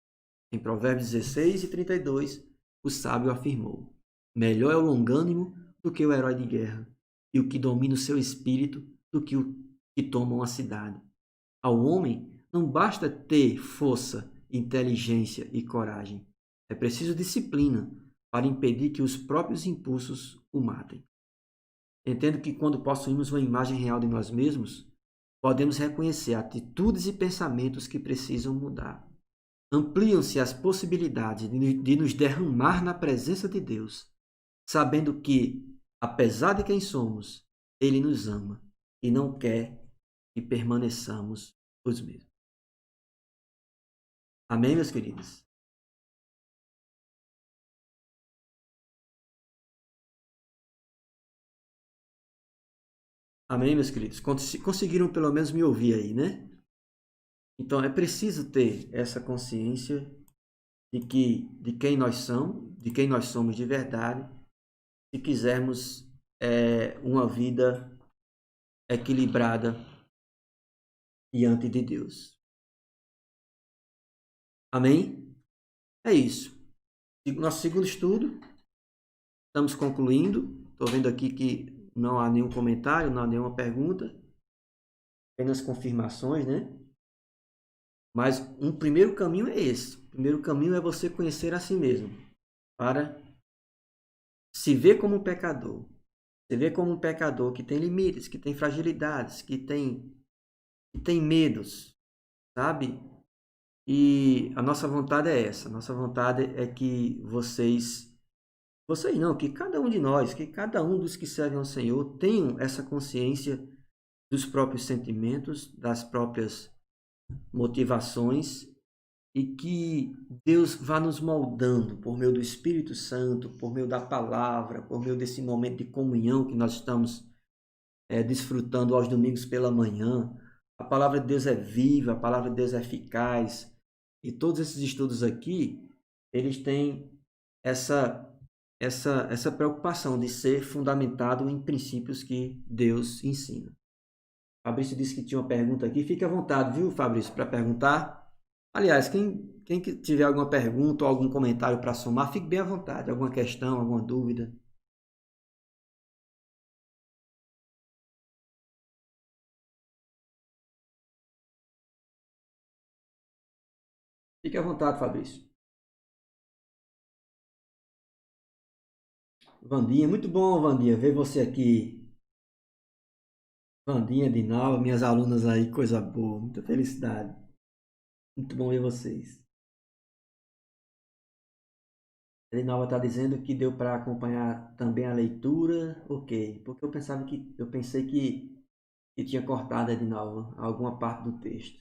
Speaker 1: Em Provérbios 16:32, o sábio afirmou: melhor é o longânimo do que o herói de guerra, e o que domina o seu espírito do que o que toma uma cidade. Ao homem não basta ter força, inteligência e coragem. É preciso disciplina para impedir que os próprios impulsos o matem. Entendo que quando possuímos uma imagem real de nós mesmos, podemos reconhecer atitudes e pensamentos que precisam mudar. Ampliam-se as possibilidades de nos derramar na presença de Deus, sabendo que, apesar de quem somos, Ele nos ama e não quer que permaneçamos os mesmos. Amém, meus queridos? Amém, meus queridos? Conseguiram pelo menos me ouvir aí, né? Então é preciso ter essa consciência de quem nós somos de verdade, se quisermos uma vida equilibrada diante de Deus. Amém? É isso. Nosso segundo estudo, estamos concluindo. Estou vendo aqui que não há nenhum comentário, não há nenhuma pergunta, apenas confirmações, né? Mas um primeiro caminho é esse. O primeiro caminho é você conhecer a si mesmo, para se ver como um pecador. Se ver como um pecador que tem limites, que tem fragilidades, que tem medos, sabe? E a nossa vontade é essa. A nossa vontade é que vocês não, que cada um de nós, que cada um dos que servem ao Senhor tenham essa consciência dos próprios sentimentos, das próprias motivações e que Deus vá nos moldando por meio do Espírito Santo, por meio da palavra, por meio desse momento de comunhão que nós estamos desfrutando aos domingos pela manhã. A palavra de Deus é viva, a palavra de Deus é eficaz. E todos esses estudos aqui, eles têm essa preocupação de ser fundamentado em princípios que Deus ensina. Fabrício disse que tinha uma pergunta aqui. Fique à vontade, viu, Fabrício, para perguntar. Aliás, quem tiver alguma pergunta ou algum comentário para somar, fique bem à vontade. Alguma questão, alguma dúvida. Fique à vontade, Fabrício. Vandinha, muito bom, Vandinha, ver você aqui. Vandinha, Dinalva, minhas alunas aí, coisa boa, muita felicidade. Muito bom ver vocês. A Dinalva está dizendo que deu para acompanhar também a leitura, ok, porque eu pensei que tinha cortado a Dinalva alguma parte do texto.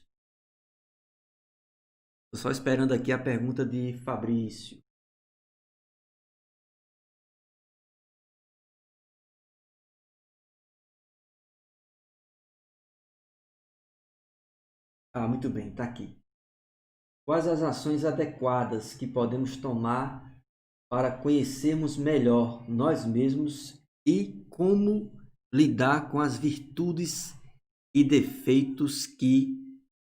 Speaker 1: Estou só esperando aqui a pergunta de Fabrício. Ah, muito bem, está aqui. Quais as ações adequadas que podemos tomar para conhecermos melhor nós mesmos e como lidar com as virtudes e defeitos que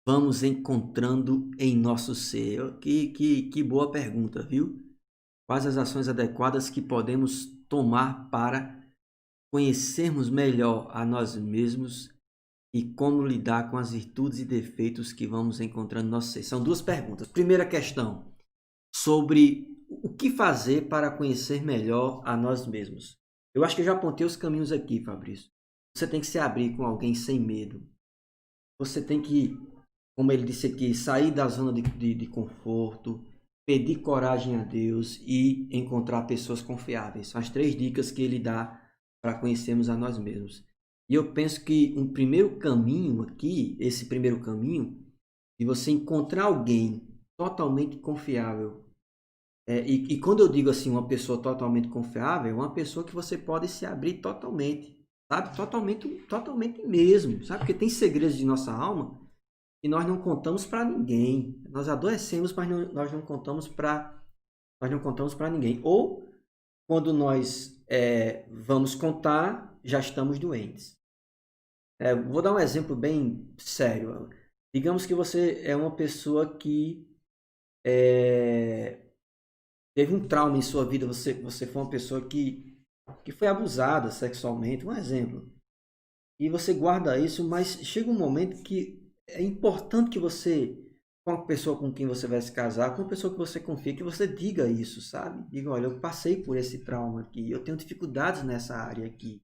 Speaker 1: vamos encontrando em nosso ser? Que boa pergunta, viu? Quais as ações adequadas que podemos tomar para conhecermos melhor a nós mesmos e como lidar com as virtudes e defeitos que vamos encontrando no nosso ser? São duas perguntas. Primeira questão, sobre o que fazer para conhecer melhor a nós mesmos. Eu acho que eu já apontei os caminhos aqui, Fabrício. Você tem que se abrir com alguém sem medo. Você tem que, como ele disse aqui, sair da zona de conforto, pedir coragem a Deus e encontrar pessoas confiáveis. São as três dicas que ele dá para conhecermos a nós mesmos. E eu penso que um primeiro caminho aqui, esse primeiro caminho, de você encontrar alguém totalmente confiável. E quando eu digo assim, uma pessoa totalmente confiável, é uma pessoa que você pode se abrir totalmente, sabe? Totalmente, totalmente mesmo, sabe? Porque tem segredos de nossa alma que nós não contamos para ninguém. Nós adoecemos, mas nós nós não contamos para ninguém. Ou quando nós vamos contar, já estamos doentes. Vou dar um exemplo bem sério. Digamos que você é uma pessoa que teve um trauma em sua vida, você foi uma pessoa que foi abusada sexualmente, um exemplo. E você guarda isso, mas chega um momento que é importante que você, com a pessoa com quem você vai se casar, com a pessoa que você confia, que você diga isso, sabe? Diga, olha, eu passei por esse trauma aqui, eu tenho dificuldades nessa área aqui.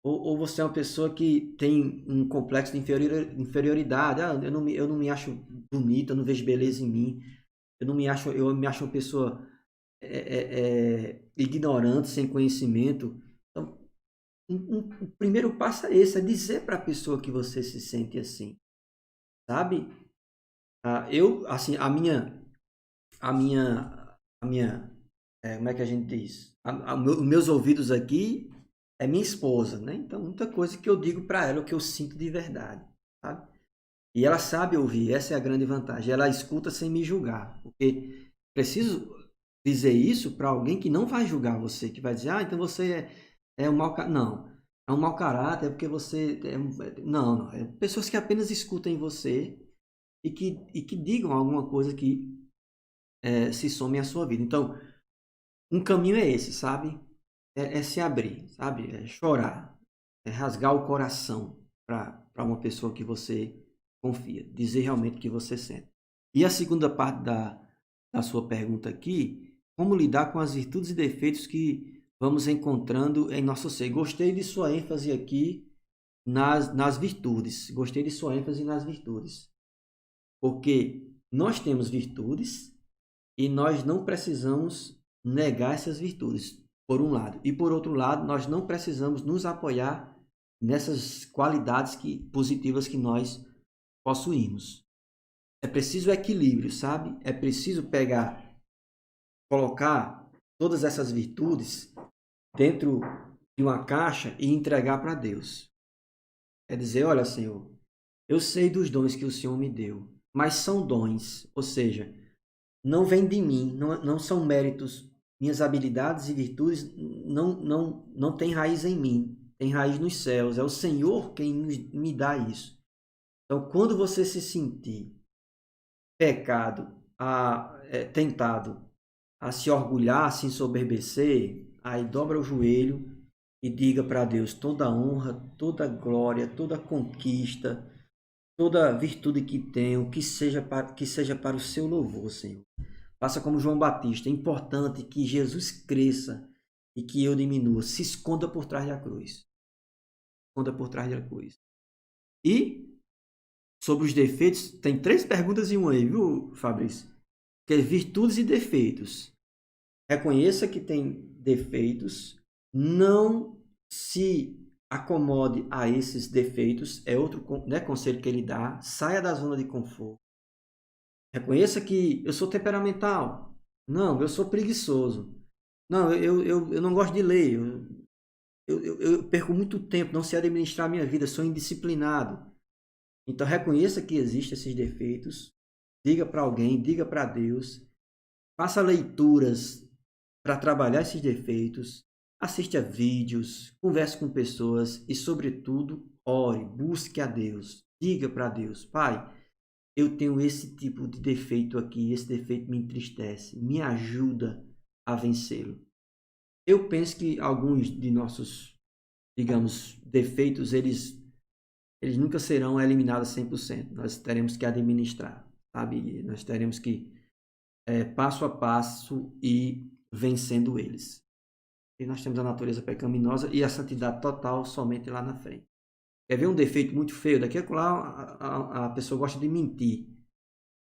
Speaker 1: Ou você é uma pessoa que tem um complexo de inferioridade. Ah, eu não me acho bonita, eu não vejo beleza em mim. Eu me acho uma pessoa ignorante, sem conhecimento. Então, o primeiro passo é esse, é dizer para a pessoa que você se sente assim, sabe? Assim, a minha, como é que a gente diz? Os meus ouvidos aqui é minha esposa, né? Então, muita coisa que eu digo para ela, o que eu sinto de verdade, sabe? E ela sabe ouvir, essa é a grande vantagem. Ela escuta sem me julgar, porque preciso dizer isso para alguém que não vai julgar você, que vai dizer, ah, então você é um mau caráter. Não, é um mau caráter, é porque você. Não, não. É pessoas que apenas escutem você e que digam alguma coisa que se some à sua vida. Então, um caminho é esse, sabe? É se abrir, sabe? É chorar, é rasgar o coração para uma pessoa que você confia, dizer realmente o que você sente. E a segunda parte da sua pergunta aqui, como lidar com as virtudes e defeitos que vamos encontrando em nosso ser. Gostei de sua ênfase aqui nas virtudes. Gostei de sua ênfase nas virtudes. Porque nós temos virtudes e nós não precisamos negar essas virtudes, por um lado. E por outro lado, nós não precisamos nos apoiar nessas qualidades positivas que nós possuímos. É preciso equilíbrio, sabe? É preciso colocar todas essas virtudes dentro de uma caixa e entregar para Deus. É dizer, olha, Senhor, eu sei dos dons que o Senhor me deu, mas são dons, ou seja, não vem de mim, não são méritos, minhas habilidades e virtudes não têm raiz em mim, tem raiz nos céus, é o Senhor quem me dá isso. Então, quando você se sentir tentado a se orgulhar, a se ensoberbecer, aí dobra o joelho e diga para Deus toda honra, toda glória, toda conquista, toda virtude que tenho, que seja para o seu louvor, Senhor. Faça como João Batista. É importante que Jesus cresça e que eu diminua. Se esconda por trás da cruz. esconda por trás da cruz. E sobre os defeitos, tem 3 perguntas em uma aí, viu, Fabrício? Que é virtudes e defeitos. Reconheça que tem defeitos, não se acomode a esses defeitos, é outro, né, conselho que ele dá. Saia da zona de conforto. Reconheça que eu sou temperamental. Não, eu sou preguiçoso. Não, eu não gosto de ler. Eu perco muito tempo, não sei administrar a minha vida, sou indisciplinado. Então reconheça que existem esses defeitos. Diga para alguém, diga para Deus. Faça leituras para trabalhar esses defeitos. Assista vídeos, converse com pessoas e, sobretudo, ore, busque a Deus. Diga para Deus, Pai, eu tenho esse tipo de defeito aqui, esse defeito me entristece, me ajuda a vencê-lo. Eu penso que alguns de nossos, digamos, defeitos, eles nunca serão eliminados 100%. Nós teremos que administrar, sabe? Nós teremos que, passo a passo, ir vencendo eles. E nós temos a natureza pecaminosa e a santidade total somente lá na frente. Quer ver um defeito muito feio? Daqui a lá a pessoa gosta de mentir.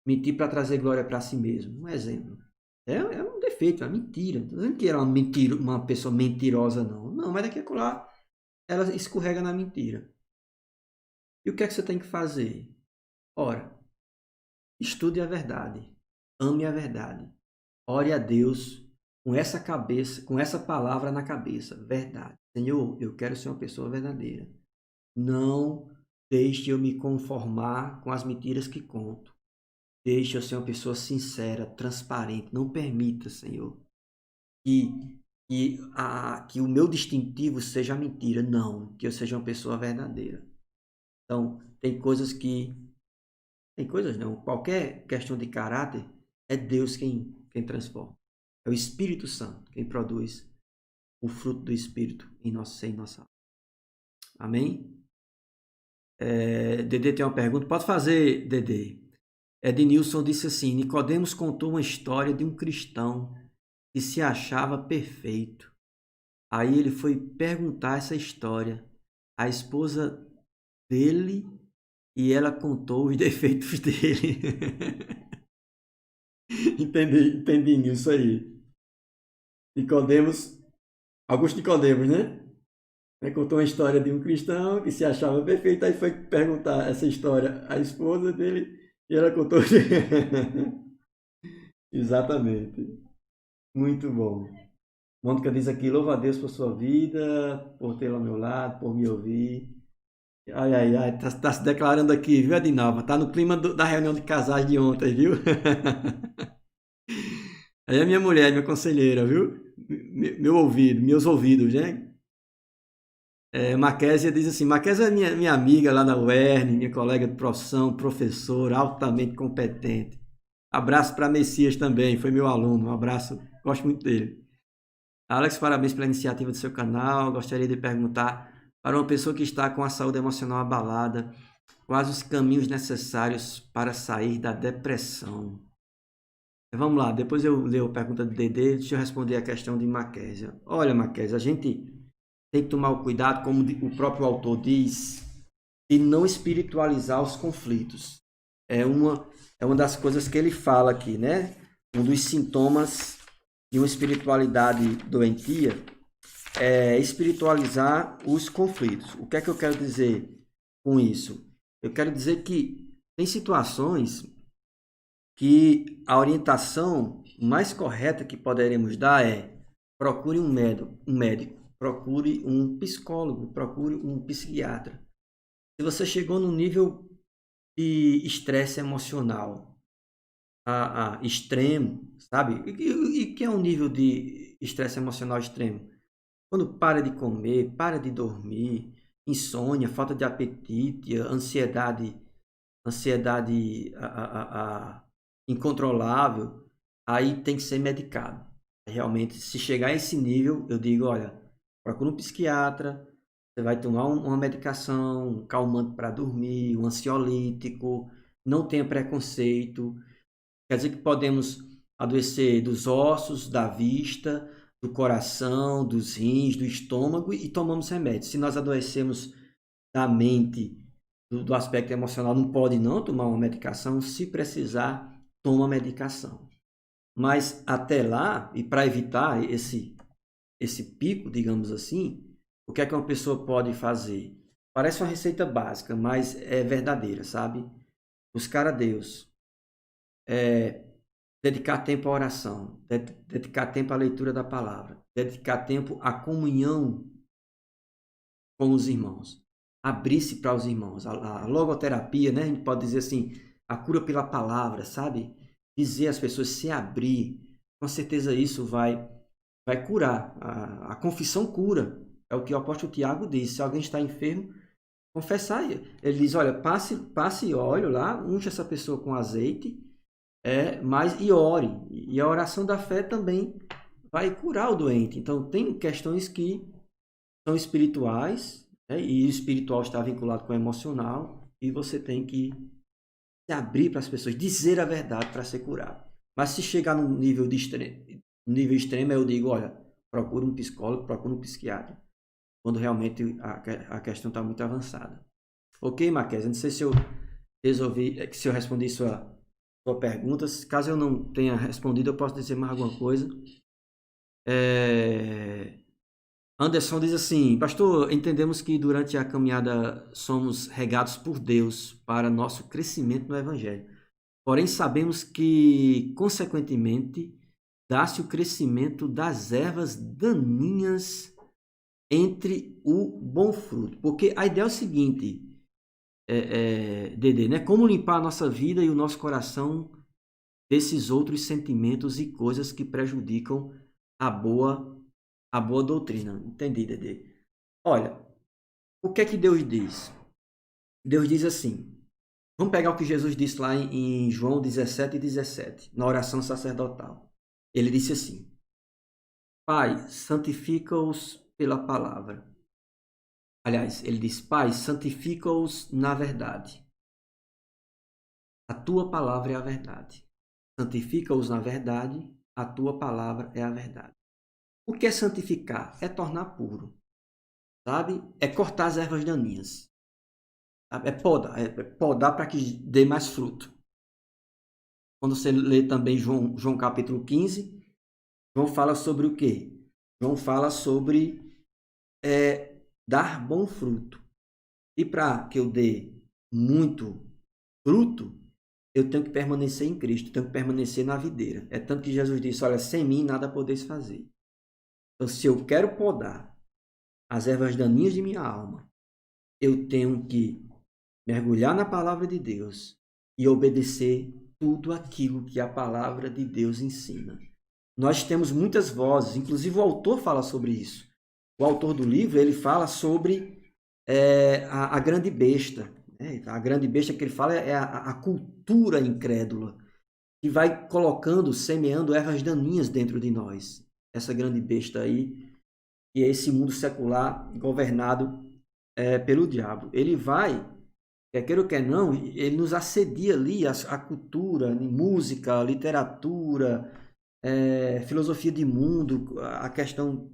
Speaker 1: Mentir para trazer glória para si mesmo. Um exemplo. É um defeito, é uma mentira. Não estou dizendo que era uma pessoa mentirosa, não. Não, mas daqui a lá ela escorrega na mentira. E o que é que você tem que fazer? Ora, estude a verdade. Ame a verdade. Ore a Deus com essa cabeça, com essa palavra na cabeça. Verdade. Senhor, eu quero ser uma pessoa verdadeira. Não deixe eu me conformar com as mentiras que conto. Deixe eu ser uma pessoa sincera, transparente. Não permita, Senhor, que o meu distintivo seja a mentira. Não, que eu seja uma pessoa verdadeira. Então, tem coisas não. Qualquer questão de caráter é Deus quem transforma. É o Espírito Santo quem produz o fruto do Espírito em nossa alma. Amém? Dedê tem uma pergunta. Pode fazer, Dedê. Ednilson disse assim: Nicodemos contou uma história de um cristão que se achava perfeito. Aí ele foi perguntar essa história à esposa dele e ela contou os defeitos dele. Entendi nisso aí. Augusto Nicodemos, né? Contou uma história de um cristão que se achava perfeito, aí foi perguntar essa história à esposa dele e ela contou. Exatamente. Muito bom. Mônica diz aqui: louva a Deus por sua vida, por tê-lo ao meu lado, por me ouvir. Ai, tá se declarando aqui, viu, Adinalva? Tá no clima da reunião de casais de ontem, viu? Aí é minha mulher, minha conselheira, viu? Meus ouvidos, né? Maquésia diz assim: Maquésia é minha amiga lá na UERN, minha colega de profissão, professora, altamente competente. Abraço para Messias também, foi meu aluno. Um abraço, gosto muito dele. Alex, parabéns pela iniciativa do seu canal. Gostaria de perguntar para uma pessoa que está com a saúde emocional abalada, quais os caminhos necessários para sair da depressão? Vamos lá, depois eu leio a pergunta do Dedê, deixa eu responder a questão de Maquésia. Olha, Maquésia, a gente tem que tomar o cuidado, como o próprio autor diz, de não espiritualizar os conflitos. É uma das coisas que ele fala aqui, né? Um dos sintomas de uma espiritualidade doentia é espiritualizar os conflitos. O que é que eu quero dizer com isso? Eu quero dizer que tem situações que a orientação mais correta que poderemos dar é: procure um médico, procure um psicólogo, procure um psiquiatra. Se você chegou num nível de estresse emocional extremo, sabe? E que é um nível de estresse emocional extremo? Quando para de comer, para de dormir, insônia, falta de apetite, ansiedade incontrolável, aí tem que ser medicado. Realmente, se chegar a esse nível, eu digo, olha, procura um psiquiatra, você vai tomar uma medicação, um calmante para dormir, um ansiolítico, não tenha preconceito. Quer dizer que podemos adoecer dos ossos, da vista, do coração, dos rins, do estômago e tomamos remédio. Se nós adoecemos da mente, do aspecto emocional, não pode não tomar uma medicação. Se precisar, toma medicação. Mas até lá, e para evitar esse pico, digamos assim, o que é que uma pessoa pode fazer? Parece uma receita básica, mas é verdadeira, sabe? Buscar a Deus, dedicar tempo à oração, dedicar tempo à leitura da palavra, dedicar tempo à comunhão com os irmãos, abrir-se para os irmãos. A logoterapia, né? A gente pode dizer assim, a cura pela palavra, sabe? Dizer às pessoas se abrir, com certeza isso vai curar. A confissão cura. É o que o apóstolo Tiago diz. Se alguém está enfermo, confessar. Ele diz, olha, passe óleo lá, unge essa pessoa com azeite, mas e ore. E a oração da fé também vai curar o doente. Então, tem questões que são espirituais, né? E o espiritual está vinculado com o emocional, e você tem que se abrir para as pessoas, dizer a verdade para ser curado. Mas se chegar num nível extremo, eu digo, olha, procura um psicólogo, procura um psiquiatra, quando realmente a questão está muito avançada. Ok, Marquesa? Não sei se eu se eu respondi sua pergunta. Caso eu não tenha respondido, eu posso dizer mais alguma coisa. Anderson diz assim, pastor, entendemos que durante a caminhada somos regados por Deus para nosso crescimento no Evangelho. Porém, sabemos que, consequentemente, dá-se o crescimento das ervas daninhas entre o bom fruto. Porque a ideia é o seguinte, Dedê, né? Como limpar a nossa vida e o nosso coração desses outros sentimentos e coisas que prejudicam a boa doutrina. Entendi, Dedê. Olha, o que é que Deus diz? Deus diz assim, vamos pegar o que Jesus disse lá em João 17:17, na oração sacerdotal. Ele disse assim, Pai, santifica-os pela palavra. Aliás, ele diz, Pai, santifica-os na verdade. A tua palavra é a verdade. Santifica-os na verdade, a tua palavra é a verdade. O que é santificar? É tornar puro, sabe? É cortar as ervas daninhas. É podar para que dê mais fruto. Quando você lê também João capítulo 15, João fala sobre o quê? João fala sobre dar bom fruto. E para que eu dê muito fruto, eu tenho que permanecer em Cristo, tenho que permanecer na videira. É tanto que Jesus disse, olha, sem mim nada podeis fazer. Então, se eu quero podar as ervas daninhas de minha alma, eu tenho que mergulhar na palavra de Deus e obedecer tudo aquilo que a palavra de Deus ensina. Nós temos muitas vozes, inclusive o autor fala sobre isso. O autor do livro, ele fala sobre a grande besta. A grande besta que ele fala é a cultura incrédula, que vai colocando, semeando ervas daninhas dentro de nós. Essa grande besta aí, que é esse mundo secular governado pelo diabo. Ele vai, quer queira ou quer não, ele nos assedia ali a cultura, música, literatura, filosofia de mundo, a questão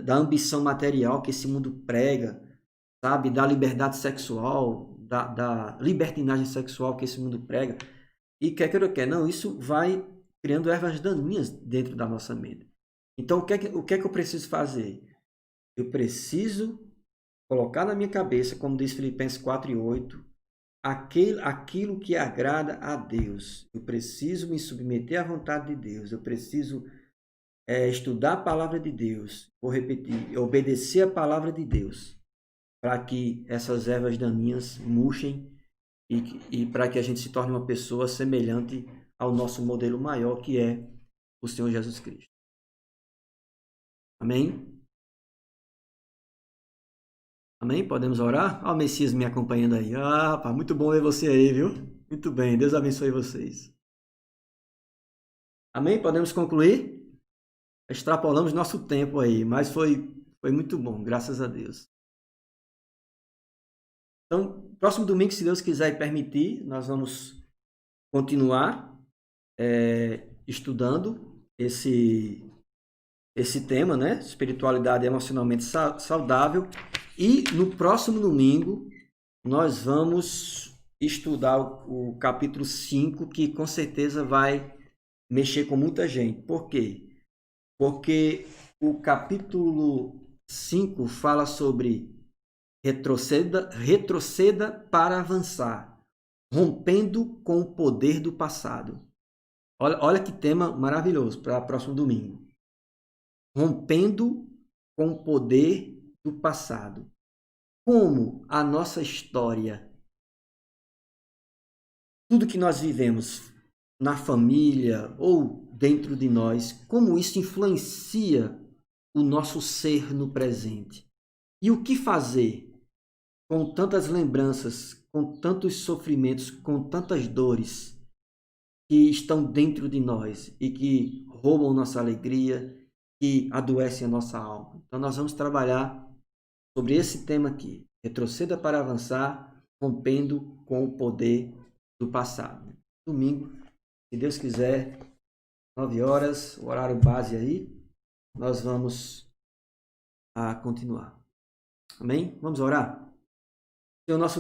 Speaker 1: da ambição material que esse mundo prega, sabe? Da liberdade sexual, da libertinagem sexual que esse mundo prega. E quer queira ou quer não, isso vai criando ervas daninhas dentro da nossa mente. Então, o que é que eu preciso fazer? Eu preciso colocar na minha cabeça, como diz Filipenses 4:8, aquilo que agrada a Deus. Eu preciso me submeter à vontade de Deus. Eu preciso estudar a palavra de Deus. Vou repetir, obedecer a palavra de Deus, para que essas ervas daninhas murchem e para que a gente se torne uma pessoa semelhante ao nosso modelo maior, que é o Senhor Jesus Cristo. Amém? Amém? Podemos orar? Olha o Messias me acompanhando aí. Ah, rapaz, muito bom ver você aí, viu? Muito bem, Deus abençoe vocês. Amém? Podemos concluir? Extrapolamos nosso tempo aí, mas foi muito bom, graças a Deus. Então, próximo domingo, se Deus quiser e permitir, nós vamos continuar estudando esse tema, né? Espiritualidade emocionalmente saudável. E no próximo domingo, nós vamos estudar o capítulo 5, que com certeza vai mexer com muita gente. Por quê? Porque o capítulo 5 fala sobre retroceda para avançar, rompendo com o poder do passado. Olha que tema maravilhoso para o próximo domingo. Rompendo com o poder do passado. Como a nossa história, tudo que nós vivemos na família ou dentro de nós, como isso influencia o nosso ser no presente. E o que fazer com tantas lembranças, com tantos sofrimentos, com tantas dores que estão dentro de nós e que roubam nossa alegria, que adoecem a nossa alma. Então nós vamos trabalhar sobre esse tema aqui. Retroceda para avançar, rompendo com o poder do passado. Domingo, se Deus quiser, 9 horas, o horário base aí, nós vamos continuar. Amém? Vamos orar? Senhor, nosso